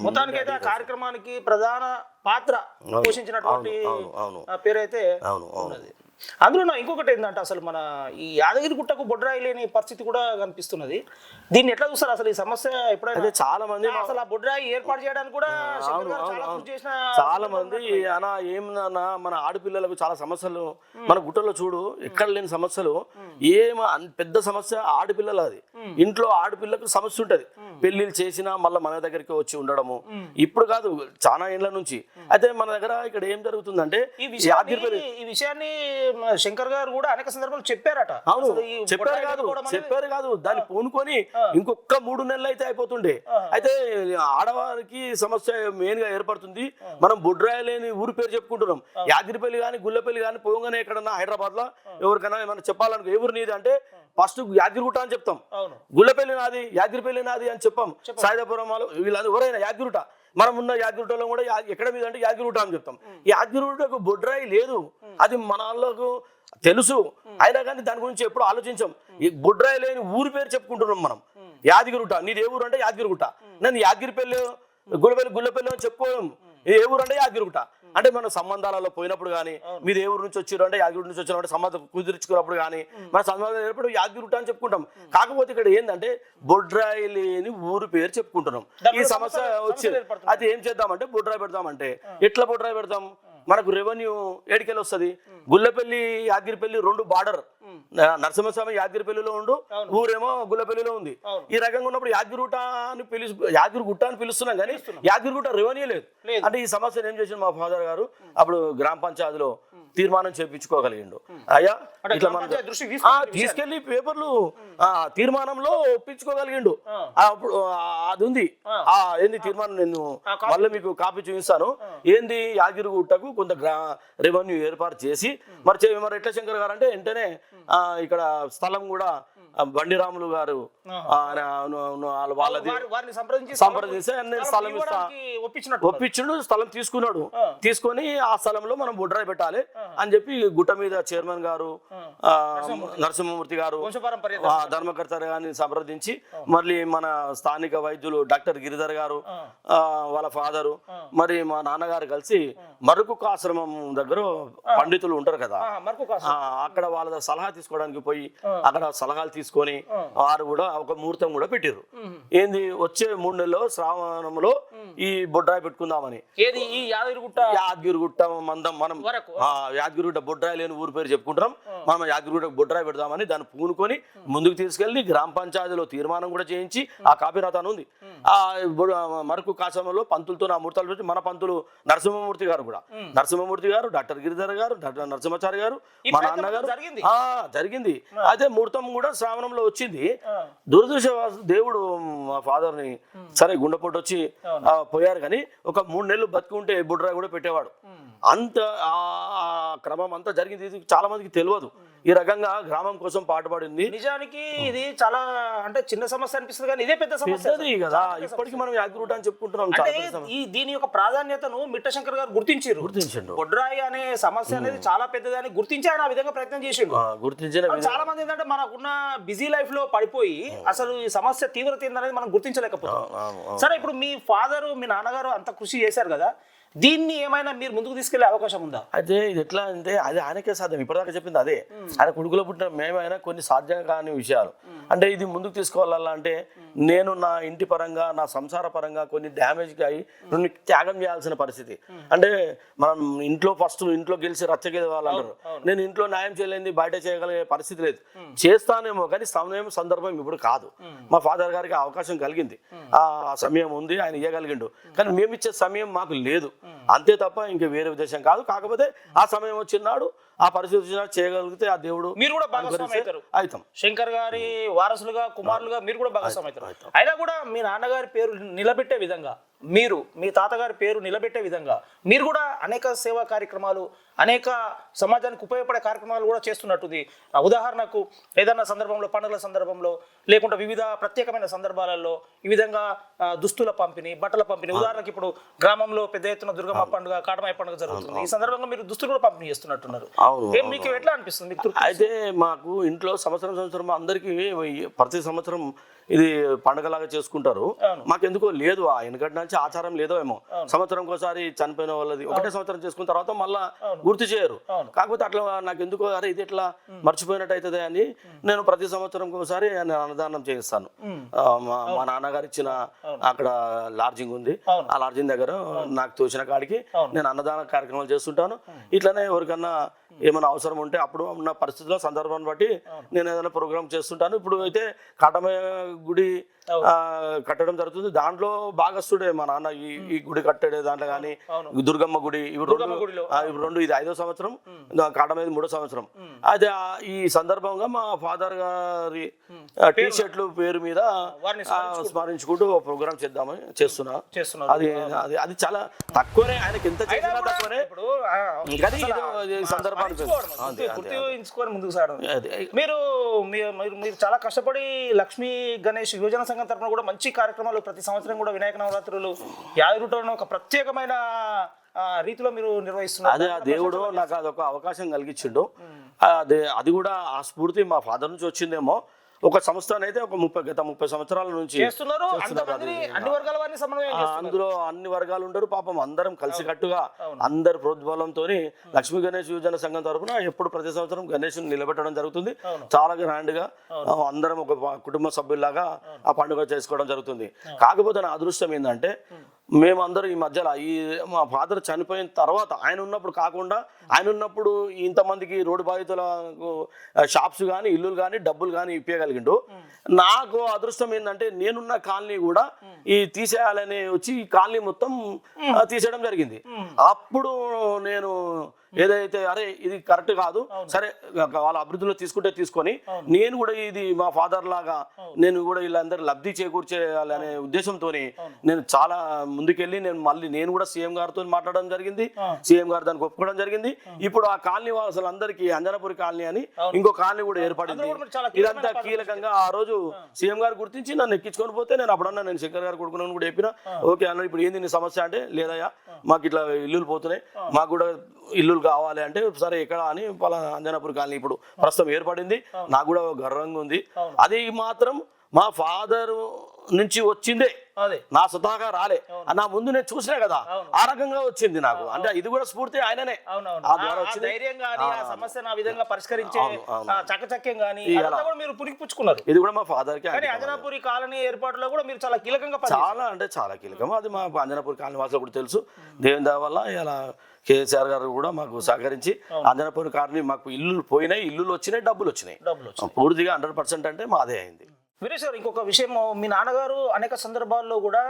మొత్తానికి అయితే ఆ కార్యక్రమానికి ప్రధాన పాత్ర పోషించినటువంటి పేరైతే ఉన్నది. అందులో ఇంకొకటి ఏంటంటే అసలు మన ఈ యాదగిరి గుట్టకు బొడ్రాయి లేని పరిస్థితి కూడా కనిపిస్తున్నది. దీన్ని ఎట్లా చూస్తారు అసలు ఈ సమస్య? ఎప్పుడైతే చాలా మంది అసలు ఆ బొడ్రాయి ఏర్పాటు చేయడానికి కూడా చాలా మంది అనా ఏమన్నా మన ఆడపిల్లలకు చాలా సమస్యలు మన గుట్టలో చూడు ఎక్కడ లేని సమస్యలు. పెద్ద సమస్య ఆడపిల్లలు. అది ఇంట్లో ఆడపిల్లకు సమస్య ఉంటది, పెళ్లిళ్ళు చేసినా మళ్ళీ మన దగ్గరికి వచ్చి ఉండడము. ఇప్పుడు కాదు చాలా ఏళ్ల నుంచి. అయితే మన దగ్గర ఇక్కడ ఏం జరుగుతుందంటే ఈ విషయాన్ని శంకర్ గారు కూడా అనేక సందర్భాలు చెప్పారట. అవును చెప్పారు కాదు దాన్ని పూనుకొని ఇంకొక 3 నెలలు అయితే అయిపోతుండే. అయితే ఆడవారికి సమస్య మెయిన్ గా ఏర్పడుతుంది. మనం బొడ్రాయి లేని ఊరి పేరు చెప్పుకుంటున్నాం. యాదిరిపల్లి కానీ గుల్లపల్లి కానీ పోగానే ఎక్కడన్నా హైదరాబాద్ లో ఎవరికైనా ఏమైనా చెప్పాలనుకో ఎవరు నీది అంటే ఫస్ట్ యాదగిరిగుట్ట అని చెప్తాం, గుల్లపల్లి నాది యాదగిరిపల్లి నాది అని చెప్పాం. సాయిదాపురం వీళ్ళందరూ ఎవరైనా యాదగిరిగుట్ట, మనం ఉన్న యాదగిరిగుట్టలో కూడా ఎక్కడ మీద అంటే యాదగిరిగుట్ట అని చెప్తాం. యాదగిరిగుట్టకు బొడ్రాయి లేదు, అది మన వాళ్ళకు తెలుసు. అయినా కానీ దాని గురించి ఎప్పుడు ఆలోచించాం. ఈ బొడ్రాయి లేని ఊరి పేరు చెప్పుకుంటున్నాం మనం. యాదగిరిగుట్ట, నీది ఏ ఊరు అంటే యాదగిరిగుట్ట, నేను యాదగిరిపల్లి గుల్లపల్లి అని చెప్పుకోం. ఏ ఊరు అంటే యాదగిరిగుట్ట. అంటే మన సంబంధాలలో పోయినప్పుడు కానీ మీరు ఏ ఊరు నుంచి వచ్చారు అంటే యాదగిరి నుంచి వచ్చినప్పుడు సంబంధం కుదిర్చుకున్నప్పుడు కానీ మన సంబంధం ఏర్పడి యాదగిరిగుట్ట అని చెప్పుకుంటాం. కాకపోతే ఇక్కడ ఏంటంటే బొడ్రాయి లేని ఊరు పేరు చెప్పుకుంటున్నాం. ఈ సమస్య వచ్చింది. అది ఏం చేద్దామంటే బొడ్రాయి పెడదామంటే ఎట్లా బొడ్రాయి పెడతాం? మనకు రెవెన్యూ ఏడికెళ్ళి వస్తుంది. గుల్లపల్లి యాదగిరిపల్లి 2 బార్డర్. నరసింహస్వామి యాదగిరిపల్లిలో ఉండు, ఊరేమో గుల్లపల్లిలో ఉంది. ఈ రకంగా ఉన్నప్పుడు యాదగిరిగుట్ట అని పిలుస్తున్నాం కానీ యాదగిరిగుట్ట రెవెన్యూ లేదు. అంటే ఈ సమస్యను ఏం చేసిండు మా ఫాదర్ గారు అప్పుడు గ్రామ పంచాయతీలో తీర్మానం చేయించుకోగలిగిండు. అయ్యా ఇట్లా మనం తీసుకెళ్లి పేపర్లు తీర్మానంలో ఒప్పించుకోగలిగిండు. అప్పుడు అది ఉంది ఏంది తీర్మానం, నేను మళ్ళీ మీకు కాపీ చూపిస్తాను. ఏంది యాదగిరిగుట్టకు కొంత రెవెన్యూ ఏర్పాటు చేసి మరి ఎట్ల శంకర్ గారు అంటే వెంటనే ఇక్కడ స్థలం కూడా బండిరాములు గారు వాళ్ళది సంప్రదించి స్థలం ఒప్పించుడు, స్థలం తీసుకున్నాడు. తీసుకొని ఆ స్థలంలో మనం బొడ్రాయి పెట్టాలి అని చెప్పి గుట్ట మీద చైర్మన్ గారు నరసింహమూర్తి గారు ధర్మకర్త గారిని సంప్రదించి మళ్ళీ మన స్థానిక వైద్యులు డాక్టర్ గిరిధర్ గారు వాళ్ళ ఫాదరు మరి మా నాన్నగారు కలిసి మరుకు ఆశ్రమం దగ్గర పండితులు ఉంటారు కదా, అక్కడ వాళ్ళ సలహా తీసుకోవడానికి పోయి అక్కడ సలహాలు తీసుకొని వారు కూడా ఒక ముహూర్తం కూడా పెట్టారు. ఏంది వచ్చే 3 నెలల్లో శ్రావణంలో ఈ బొడ్రాయి పెట్టుకుందామని. యాదగిరిగుట్ట మందం మనం యాదగిరిగుట్ట బొడ్రాయి లేని ఊరి పేరు చెప్పుకుంటాం. మనం యాదగిరిగుట్ట బొడ్రాయి పెడదామని దాన్ని పూనుకొని ముందుకు తీసుకెళ్లి గ్రామ పంచాయతీలో తీర్మానం కూడా చేయించి ఆ కాపీ రాతాను ఉంది. ఆ మరకు కాశ్రమంలో పంతులతో ఆ ముహూర్తాలు పెట్టి మన పంతులు నరసింహమూర్తి గారు కూడా నరసింహమూర్తి గారు డాక్టర్ గిరిధర్ గారు డాక్టర్ నరసింహాచారి గారు మా నాన్నగారు జరిగింది. అదే ముహూర్తం కూడా శ్రావణంలో వచ్చింది. దురదృష్టవశాత్తు దేవుడు మా ఫాదర్ ని సరే గుండెపోటు వచ్చి పోయారు కానీ ఒక 3 నెలలు బతుకుంటే బుడ్రాయి కూడా పెట్టేవాడు. అంత క్రమం అంతా జరిగింది. ఇది చాలా మందికి తెలియదు. ఈ రకంగా గ్రామం కోసం పాటుపడింది. నిజానికి ఇది చాలా అంటే చిన్న సమస్య అనిపిస్తుంది కానీ ఇదే పెద్ద సమస్య కదా. ఇప్పటికీ మనం యాదగిరిగుట్ట అని చెప్పుకుంటున్నాం. ఈ దీని యొక్క ప్రాధాన్యతను మిట్ట శంకర్ గారు గుర్తించిండు. బొడ్రాయి అనే సమస్య అనేది చాలా పెద్దదని గుర్తించి ఆయన ఆ విధంగా ప్రయత్నం చేసిండు. గుర్తించిన చాలా మంది ఏంటంటే మనకున్న బిజీ లైఫ్ లో పడిపోయి అసలు ఈ సమస్య తీవ్రత ఏందనేది మనం గుర్తించలేకపోతాం. సరే, ఇప్పుడు మీ ఫాదరు మీ నాన్నగారు అంత కృషి చేశారు కదా, దీన్ని ఏమైనా మీరు ముందుకు తీసుకెళ్లే అవకాశం ఉందా? అదే ఇది ఎట్లా అంటే అది ఆయనకే సాధ్యం. ఇప్పటిదాకా చెప్పింది అదే. ఆయన కొడుకులో పుట్టిన మేమైనా కొన్ని సాధ్యం కాని విషయాలు అంటే ఇది ముందుకు తీసుకోవాలా అంటే నేను నా ఇంటి పరంగా నా సంసార పరంగా కొన్ని డ్యామేజ్కి అయ్యి కొన్ని త్యాగం చేయాల్సిన పరిస్థితి. అంటే మనం ఇంట్లో గెలిచి రచ్చగెలి వాళ్ళంటారు. నేను ఇంట్లో న్యాయం చేయలేని బయట చేయగలిగే పరిస్థితి లేదు. చేస్తానేమో కానీ సమయం సందర్భం ఇప్పుడు కాదు. మా ఫాదర్ గారికి అవకాశం కలిగింది, ఆ సమయం ఉంది, ఆయన ఇవ్వగలిగిండు. కానీ మేము ఇచ్చే సమయం మాకు లేదు, అంతే తప్ప ఇంకా వేరే ఉద్దేశం కాదు. కాకపోతే ఆ సమయం వచ్చినాడు, ఆ పరిస్థితి వచ్చినాడు చేయగలిగితే ఆ దేవుడు మీరు కూడా భాగస్వామి అవుతాం. శంకర్ గారి వారసులుగా కుమారులుగా మీరు కూడా భాగస్వామి అవుతారు. అయినా కూడా మీ నాన్నగారి పేరు నిలబెట్టే విధంగా మీరు మీ తాతగారి పేరు నిలబెట్టే విధంగా మీరు కూడా అనేక సేవా కార్యక్రమాలు అనేక సమాజానికి ఉపయోగపడే కార్యక్రమాలు కూడా చేస్తున్నట్టుంది. ఉదాహరణకు ఏదైనా సందర్భంలో పండుగల సందర్భంలో లేకుంటే వివిధ ప్రత్యేకమైన సందర్భాలలో ఈ విధంగా దుస్తుల పంపిణీ బట్టల పంపిణీ. ఉదాహరణకి ఇప్పుడు గ్రామంలో పెద్ద ఎత్తున దుర్గమ్మ పండుగ కాటమాయ పండుగ జరుగుతుంది. ఈ సందర్భంగా మీరు దుస్తులు కూడా పంపిణీ చేస్తున్నట్టున్నారు. మీకు ఎట్లా అనిపిస్తుంది? అయితే మాకు ఇంట్లో సంవత్సరం అందరికీ ప్రతి సంవత్సరం ఇది పండుగలాగా చేసుకుంటారు. మాకెందుకో లేదు, ఆ వెనకటి నుంచి ఆచారం లేదో ఏమో. సంవత్సరం ఒకసారి చనిపోయిన వాళ్ళది ఒకటే సంవత్సరం చేసుకున్న తర్వాత మళ్ళా గుర్తు చేయరు. కాకపోతే అట్లా నాకు ఎందుకో అరే ఇది ఎట్లా మర్చిపోయినట్టు అవుతుంది అని నేను ప్రతి సంవత్సరం ఒకసారి అన్నదానం చేస్తాను. మా నాన్నగారు ఇచ్చిన అక్కడ లాడ్జింగ్ ఉంది, ఆ లాడ్జింగ్ దగ్గర నాకు తోచిన కాడికి నేను అన్నదాన కార్యక్రమాలు చేస్తుంటాను. ఇట్లనే ఎవరికన్నా ఏమైనా అవసరం ఉంటే అప్పుడు ఉన్న పరిస్థితుల్లో సందర్భాన్ని బట్టి నేను ఏదైనా ప్రోగ్రామ్ చేస్తుంటాను. ఇప్పుడు అయితే కాటమయ్య గుడి కట్టడం జరుగుతుంది. దాంట్లో భాగస్తుడే మా నాన్న. ఈ గుడి కట్టాడే దాంట్లో కానీ దుర్గమ్మ గుడి ఇవి రెండు ఇది 5వ సంవత్సరం, కాటమయ్య 3వ సంవత్సరం. అయితే ఈ సందర్భంగా మా ఫాదర్ గారి టీ షర్ట్లు పేరు మీద స్మరించుకుంటూ ప్రోగ్రామ్ చేద్దామని చేస్తున్నా. అది చాలా తక్కువనే, ఆయనకి ఎంత చేసినా తక్కువనే. సందర్భాన్ని ముందుకు సాగడం మీరు చాలా కష్టపడి లక్ష్మీ గణేష్ యువజన సంఘం తరఫున కూడా మంచి కార్యక్రమాలు ప్రతి సంవత్సరం కూడా వినాయక నవరాత్రులు యాదగిరిగుట్టలో ఒక ప్రత్యేకమైన రీతిలో మీరు నిర్వహిస్తున్నారు. అదే ఆ దేవుడు నాకు అదొక అవకాశం కలిగించిండు. అది కూడా ఆ స్ఫూర్తి మా ఫాదర్ నుంచి వచ్చిందేమో. ఒక సంస్థను అయితే ఒక గత 30 సంవత్సరాల నుంచి అందులో అన్ని వర్గాలు ఉండరు. పాపం అందరం కలిసికట్టుగా అందరి ప్రోద్బలంతో లక్ష్మీ గణేష్ యువజన సంఘం తరఫున ఎప్పుడు ప్రతి సంవత్సరం గణేష్ నిలబెట్టడం జరుగుతుంది. చాలా గ్రాండ్ గా అందరం ఒక కుటుంబ సభ్యుల్లాగా ఆ పండుగ చేసుకోవడం జరుగుతుంది. కాకపోతే నా అదృష్టం ఏంటంటే మేమందరం ఈ మధ్యలో మా ఫాదర్ చనిపోయిన తర్వాత ఆయన ఉన్నప్పుడు కాకుండా ఆయన ఉన్నప్పుడు ఇంతమందికి రోడ్డు బాధితులకు షాప్స్ కానీ ఇల్లులు కానీ డబ్బులు కానీ ఇప్పగలిగిండు. నాకు అదృష్టం ఏంటంటే నేనున్న కాలనీ కూడా ఈ తీసేయాలని వచ్చి ఈ కాలనీ మొత్తం తీసేయడం జరిగింది. అప్పుడు నేను ఏదైతే అరే ఇది కరెక్ట్ కాదు, సరే వాళ్ళ అభివృద్ధిలో తీసుకొని నేను కూడా ఇది మా ఫాదర్ లాగా నేను కూడా వీళ్ళందరూ లబ్ధి చేకూర్చేయాలనే ఉద్దేశంతో నేను చాలా ముందుకెళ్ళి నేను కూడా సీఎం గారితో మాట్లాడడం జరిగింది. సీఎం గారు దానికి ఒప్పుకోవడం జరిగింది. ఇప్పుడు ఆ కాలనీ వాసులందరికీ అంజనాపురి కాలనీ అని ఇంకో కాలనీ కూడా ఏర్పడింది. ఇదంతా కీలకంగా ఆ రోజు సీఎం గారు గుర్తించి నన్ను ఎక్కించుకొని పోతే నేను అప్పుడన్నా నేను శంకర్ గారు కొడుకున్నాను కూడా చెప్పిన ఓకే అన్న ఇప్పుడు ఏంది నీ సమస్య అంటే లేదయ్యా మాకు ఇట్లా ఇల్లులు పోతున్నాయి, మాకు కూడా ఇల్లులు కావాలి అంటే సరే ఎక్కడ అని పలానా అంజనాపురి కాలనీ ఇప్పుడు ప్రస్తుతం ఏర్పడింది. నాకు కూడా గర్వంగా ఉంది. అది మాత్రం మా ఫాదర్ నుంచి వచ్చిందే, నా స్వతహాగా రాలే. నా ముందు నేను చూసినా కదా ఆ రకంగా వచ్చింది నాకు. అంటే ఇది కూడా స్ఫూర్తి ఆయననే. ఇది కూడా మా ఫాదర్ కి. అంజనాపురి కాలనీ ఏర్పాటులో కూడా మీరు చాలా కీలకంగా చాలా అంటే చాలా కీలకం. అది మా అంజనాపురి కాలనీ వాసులు కూడా తెలుసు. దేవుని దయ వల్ల ఇలా కేసీఆర్ గారు కూడా మాకు సహకరించి అంజనాపురి కాలనీ మాకు ఇల్లులు పోయినాయి, ఇల్లులు వచ్చినాయి, డబ్బులు వచ్చినాయి. పూర్తిగా 100% అంటే మాదే అయింది. వీరేష్ గారు, ఇంకొక విషయం, మీ నాన్నగారు అనేక సందర్భాల్లో కూడా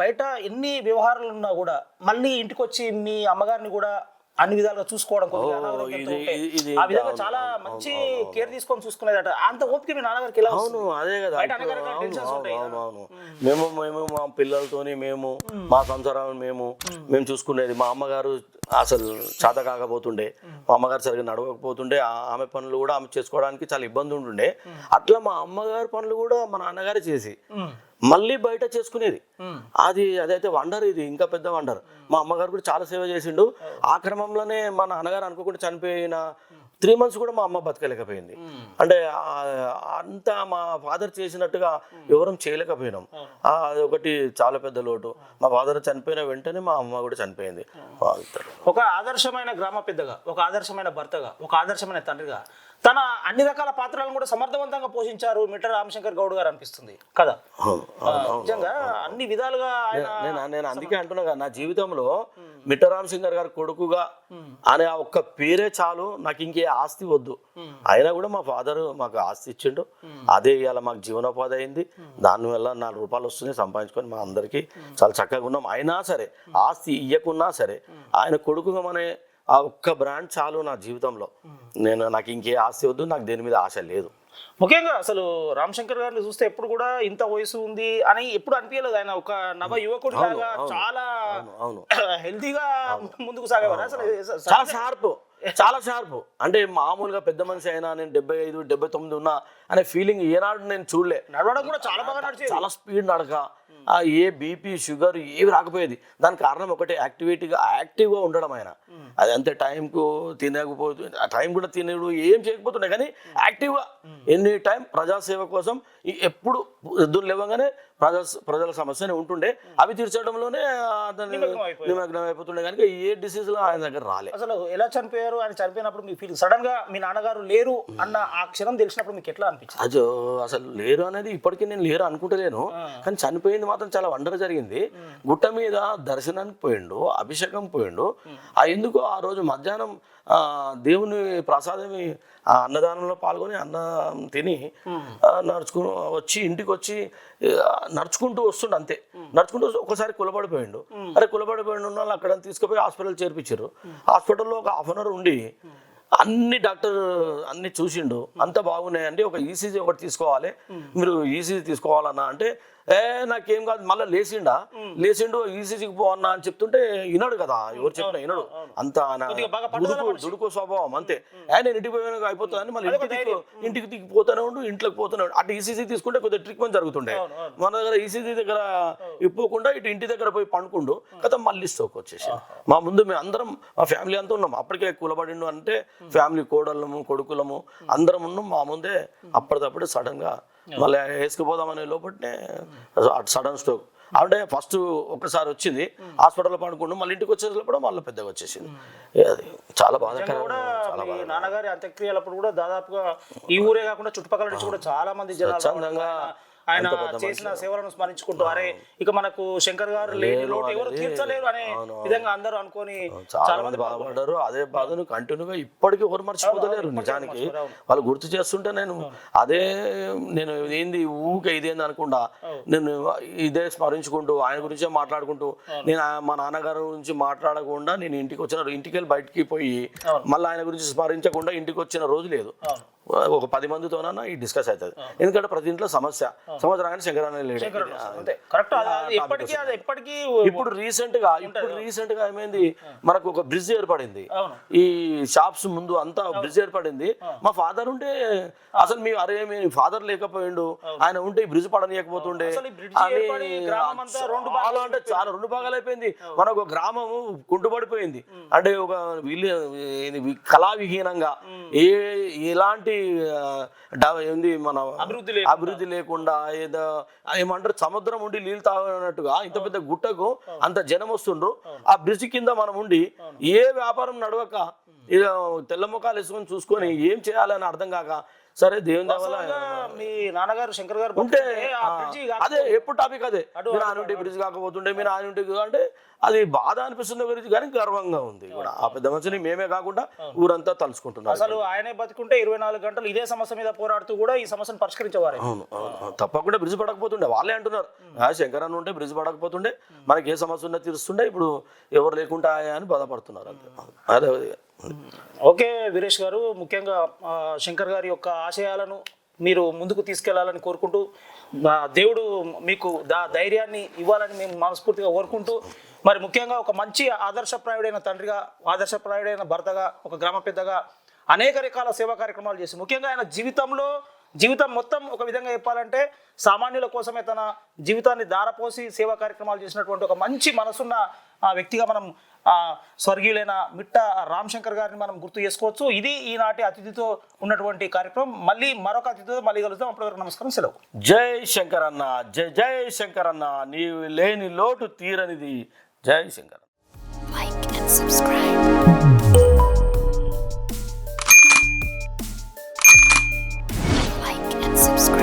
బయట ఎన్ని వ్యవహారాలు ఉన్నా కూడా మళ్ళీ ఇంటికి వచ్చి మీ అమ్మగారిని కూడా అన్ని విధాలుగా చూసుకోవడం, ఆ విధంగా చాలా మంచి కేర్ తీసుకొని చూసుకునేదట. అంత ఓపిక మీ నాన్నగారికి ఎలా? అవును అదే కదా. అవును మేము మా పిల్లలతోని మేము మా సంసారాన్ని మేము చూసుకునేది. మా అమ్మగారు అసలు చేత కాకపోతుండే, మా అమ్మగారు సరిగ్గా నడవకపోతుండే, ఆమె పనులు కూడా ఆమె చేసుకోవడానికి చాలా ఇబ్బంది ఉంటుండే. అట్లా మా అమ్మగారి పనులు కూడా మా నాన్నగారే చేసి మళ్ళీ బయట చేసుకునేది. అదైతే వండర్, ఇది ఇంకా పెద్ద వండర్. మా అమ్మగారు కూడా చాలా సేవ చేసిండు. ఆ క్రమంలోనే మా నాన్నగారు అనుకోకుండా చనిపోయిన 3 months కూడా మా అమ్మ బతకలేకపోయింది. అంటే అంతా మా ఫాదర్ చేసినట్టుగా ఎవరం చేయలేకపోయినాం. అది ఒకటి చాలా పెద్ద లోటు. మా ఫాదర్ చనిపోయిన వెంటనే మా అమ్మ కూడా చనిపోయింది. ఒక ఆదర్శమైన గ్రామ పెద్దగా, ఒక ఆదర్శమైన భర్తగా, ఒక ఆదర్శమైన తండ్రిగా తన అన్ని రకాల పాత్రలను కూడా సమర్థవంతంగా పోషించారు మిట్ట రామశంకర్ గౌడ్ గారు అనిపిస్తుంది కదా. నిజంగా అన్ని విధాలుగా నేను అందుకే అంటున్నా కదా, నా జీవితంలో మిట్ట రామశంకర్ గారు కొడుకుగా అనే ఆ ఒక్క పేరే చాలు, నాకు ఇంకే ఆస్తి వద్దు. అయినా కూడా మా ఫాదర్ మాకు ఆస్తి ఇచ్చిండు. అదే ఇవాళ మాకు జీవనోపాధి అయింది. దానివల్ల 4 రూపాయలు వస్తున్నాయి, సంపాదించుకొని మా అందరికీ చాలా చక్కగా ఉన్నాం. అయినా సరే ఆస్తి ఇయ్యకున్నా సరే ఆయన కొడుకుగా మన ఆ ఒక్క బ్రాండ్ చాలు నా జీవితంలో. నాకు ఇంకే ఆస్తి వద్దు, నాకు దేని మీద ఆశ లేదు. ముఖ్యంగా అసలు రామశంకర్ గారిని చూస్తే ఎప్పుడు కూడా ఇంత వయసు ఉంది అని ఎప్పుడు అనిపించలేదు. ఆయన ఒక నవ యువకుడి లాగా చాలా హెల్తీగా ముందుకు సాగేవారు. అసలు చాలా షార్ప్. అంటే మామూలుగా పెద్ద మనిషి అయినా నేను 75, 79 ఉన్నా అనే ఫీలింగ్ ఏనాడు నేను చూడలే. నడవడం కూడా చాలా బాగా నడిచేది, చాలా స్పీడ్ నడక. ఏ బీపీ షుగర్ ఏవి రాకపోయేది. దానికి కారణం ఒకటే, యాక్టివ్గా ఉండడం. ఆయన అది అంతే టైంకు తినకపోతే, టైం కూడా తినడు, ఏం చేయకపోతుండే, కానీ యాక్టివ్గా ఎనీ టైం ప్రజాసేవ కోసం ఎప్పుడు ఎద్దులు లేవగానే ప్రజల సమస్యనే ఉంటుండే. అవి తీర్చడంలోనే నిమగ్నం అయిపోతుండే. కనుక ఏ డిసీజ్లో ఆయన దగ్గర రాలే. అసలు ఎలా చనిపోయారు? ఆయన చనిపోయినప్పుడు మీ ఫీలింగ్, సడన్ గా మీ నాన్నగారు లేరు అన్న ఆ క్షణం తెలిసినప్పుడు మీకు ఎట్లా అనిపించింది? అసలు లేరు అనేది ఇప్పటికీ నేను లేరు అనుకుంటలేను, కానీ చనిపోయింది మాత్రం చాలా వండర్ జరిగింది. గుట్ట మీద దర్శనానికి పోయిండు, అభిషేకం పోయిండు. ఎందుకు ఆ రోజు మధ్యాహ్నం దేవుని ప్రసాదమి అన్నదానంలో పాల్గొని అన్నం తిని ఇంటికి వచ్చి నడుచుకుంటూ వస్తుండే. అంతే నడుచుకుంటూ ఒకసారి కులబడిపోయిండు. కులబడిపోయిండు ఉన్న వాళ్ళు అక్కడ తీసుకుపోయి హాస్పిటల్ చేర్పించారు. హాస్పిటల్లో ఒక 1/2 hour ఉండి అన్ని డాక్టర్ అన్ని చూసిండు, అంత బాగున్నాయండి, ఒక ఈసీజీ ఒకటి తీసుకోవాలి, మీరు ఈసీజీ తీసుకోవాలన్నా అంటే నాకేం కాదు. మళ్ళీ లేచిండు ఈసీజీకి పోవన్నా అని చెప్తుంటే వినడు కదా, ఎవరు చెప్పినా వినడు. అంత దుడుకు స్వభావం. అంతే నేను ఇంటికి పోయినా అయిపోతుందని మళ్ళీ ఇంటికి దిగిపోతూనే ఉండు, ఇంట్లోకి పోతూనే ఉండు. అటు ఈసీజీ తీసుకుంటే కొద్దిగా ట్రీట్మెంట్ జరుగుతుండే. మన దగ్గర ఈసీజీ దగ్గర ఇప్పుకోకుండా ఇటు ఇంటి దగ్గర పోయి పండుకుండు కదా, మళ్ళీ స్ట్రోక్ వచ్చేసి. మా ముందు మేము అందరం, మా ఫ్యామిలీ అంతా ఉన్నాం. అప్పటికే కులబడిండు అంటే ఫ్యామిలీ కోడళ్ళము కొడుకులము అందరం ఉన్నాం. మా ముందే అప్పటిదప్పుడు సడన్ గా మళ్ళీ వేసుకుపోదామనే లోపలనే సడన్ స్ట్రోక్. అంటే ఫస్ట్ ఒకసారి వచ్చింది, హాస్పిటల్లో పడుకుంటూ మళ్ళీ ఇంటికి వచ్చేటప్పుడు మళ్ళీ పెద్దగా వచ్చేసింది. అది చాలా బాధాకరం. నాన్నగారి అంత్యక్రియలప్పుడు కూడా దాదాపుగా ఈ ఊరే కాకుండా చుట్టుపక్కల నుంచి కూడా చాలా మంది జనాలు ఆయన చేసిన సేవలను స్మరించుకుంటూ, అరే ఇక మనకు శంకర్ గారు లేని లోటు ఎవరు తీర్చలేరు అనే విధంగా అందరూ అనుకొని చాలా మంది బాధపడ్డారు. అదే బాధను కంటిన్యూగా ఇప్పటికీ ఎవరు మర్చిపోతలేరు. నిజానికి వాళ్ళు గుర్తు చేస్తుంటే నేను ఏంది ఊకే ఇదేంది అనుకుంటా, నేను ఇదే స్మరించుకుంటూ ఆయన గురించే మాట్లాడుకుంటూ, నేను మా నాన్నగారి గురించి మాట్లాడకుండా నేను ఇంటికి వెళ్ళి బయటికి పోయి మళ్ళీ ఆయన గురించి స్మరించకుండా ఇంటికి వచ్చిన రోజు లేదు. ఒక 10 మందితోనన్నా ఈ డిస్కస్ అవుతుంది. ఎందుకంటే ప్రతి ఇంట్లో సంవత్సరానికి శంకరన్న లేడు. ఇప్పుడు రీసెంట్ గా ఏమైంది, మనకు ఒక బ్రిడ్జ్ ఏర్పడింది. ఈ షాప్స్ ముందు అంతా బ్రిడ్జ్ ఏర్పడింది. మా ఫాదర్ ఉంటే అసలు మీ ఫాదర్ లేకపోయిండు, ఆయన ఉంటే ఈ బ్రిడ్జ్ పడనీయకపోతుండే. చాలా 2 భాగాలు అయిపోయింది. మనకు గ్రామము కుంటుపడిపోయింది. అంటే ఒక కళావిహీనంగా ఎలాంటి మన అభివృద్ధి లేకుండా ఏదో ఏమంటారు సముద్రం ఉండి నీళ్ళు తాగనట్టుగా ఇంత పెద్ద గుట్టకు అంత జనం వస్తుండ్రు. ఆ బ్రిడ్జ్ కింద మనం ఉండి ఏ వ్యాపారం నడవక తెల్ల ముఖాలు వేసుకొని చూసుకొని ఏం చేయాలని అర్థం కాక, సరే దేవుని దేవాల మీ నాన్నగారు శంకర్ గారు ఉంటే అదే ఎప్పుడు టాపిక్ అదే, మీరు ఆయన ఉంటే బ్రిడ్జ్ కాకపోతుండే, మీరు ఆయన ఉంటే అంటే అది బాధ అనిపిస్తుంది గురించి, కానీ గర్వంగా ఉంది కూడా. ఆ పెద్ద మనిషిని మేమే కాకుండా ఊరంతా తలుచుకుంటున్నారు. అసలు ఆయనే బతుకుంటే 24 గంటలు ఇదే సమస్య మీద పోరాడుతూ కూడా ఈ సమస్యను పరిష్కరించేవారు. అవును, తప్పకుండా బ్రిడ్జ్ పడకపోతుండే. వాళ్ళే అంటున్నారు శంకర్ అన్న ఉంటే బ్రిడ్జ్ పడకపోతుండే, మనకి ఏ సమస్య ఉన్నా తీరుస్తుండే, ఇప్పుడు ఎవరు లేకుండా అని బాధపడుతున్నారు. అంతే అదే. ఓకే వీరేష్ గారు, ముఖ్యంగా శంకర్ గారి యొక్క ఆశయాలను మీరు ముందుకు తీసుకెళ్లాలని కోరుకుంటూ దేవుడు మీకు ధైర్యాన్ని ఇవ్వాలని మేము మనస్ఫూర్తిగా కోరుకుంటూ, మరి ముఖ్యంగా ఒక మంచి ఆదర్శప్రాయుడైన తండ్రిగా, ఆదర్శప్రాయుడైన భర్తగా, ఒక గ్రామ పెద్దగా అనేక రకాల సేవా కార్యక్రమాలు చేసి, ముఖ్యంగా ఆయన జీవితం మొత్తం ఒక విధంగా చెప్పాలంటే సామాన్యుల కోసమే తన జీవితాన్ని దారపోసి సేవా కార్యక్రమాలు చేసినటువంటి ఒక మంచి మనసున్న వ్యక్తిగా మనం స్వర్గీయులైన మిట్ట రామశంకర్ గారిని మనం గుర్తు చేసుకోవచ్చు. ఇది ఈనాటి అతిథితో ఉన్నటువంటి కార్యక్రమం. మళ్ళీ మరొక అతిథితో మళ్ళీ కలుద్దాం. అప్పటివరకు నమస్కారం, సెలవు. జై శంకర్ అన్న, జై జై శంకర్ అన్న, నీవు లేని లోటు తీరనిది. జై Shankar. Like and subscribe. Like and subscribe.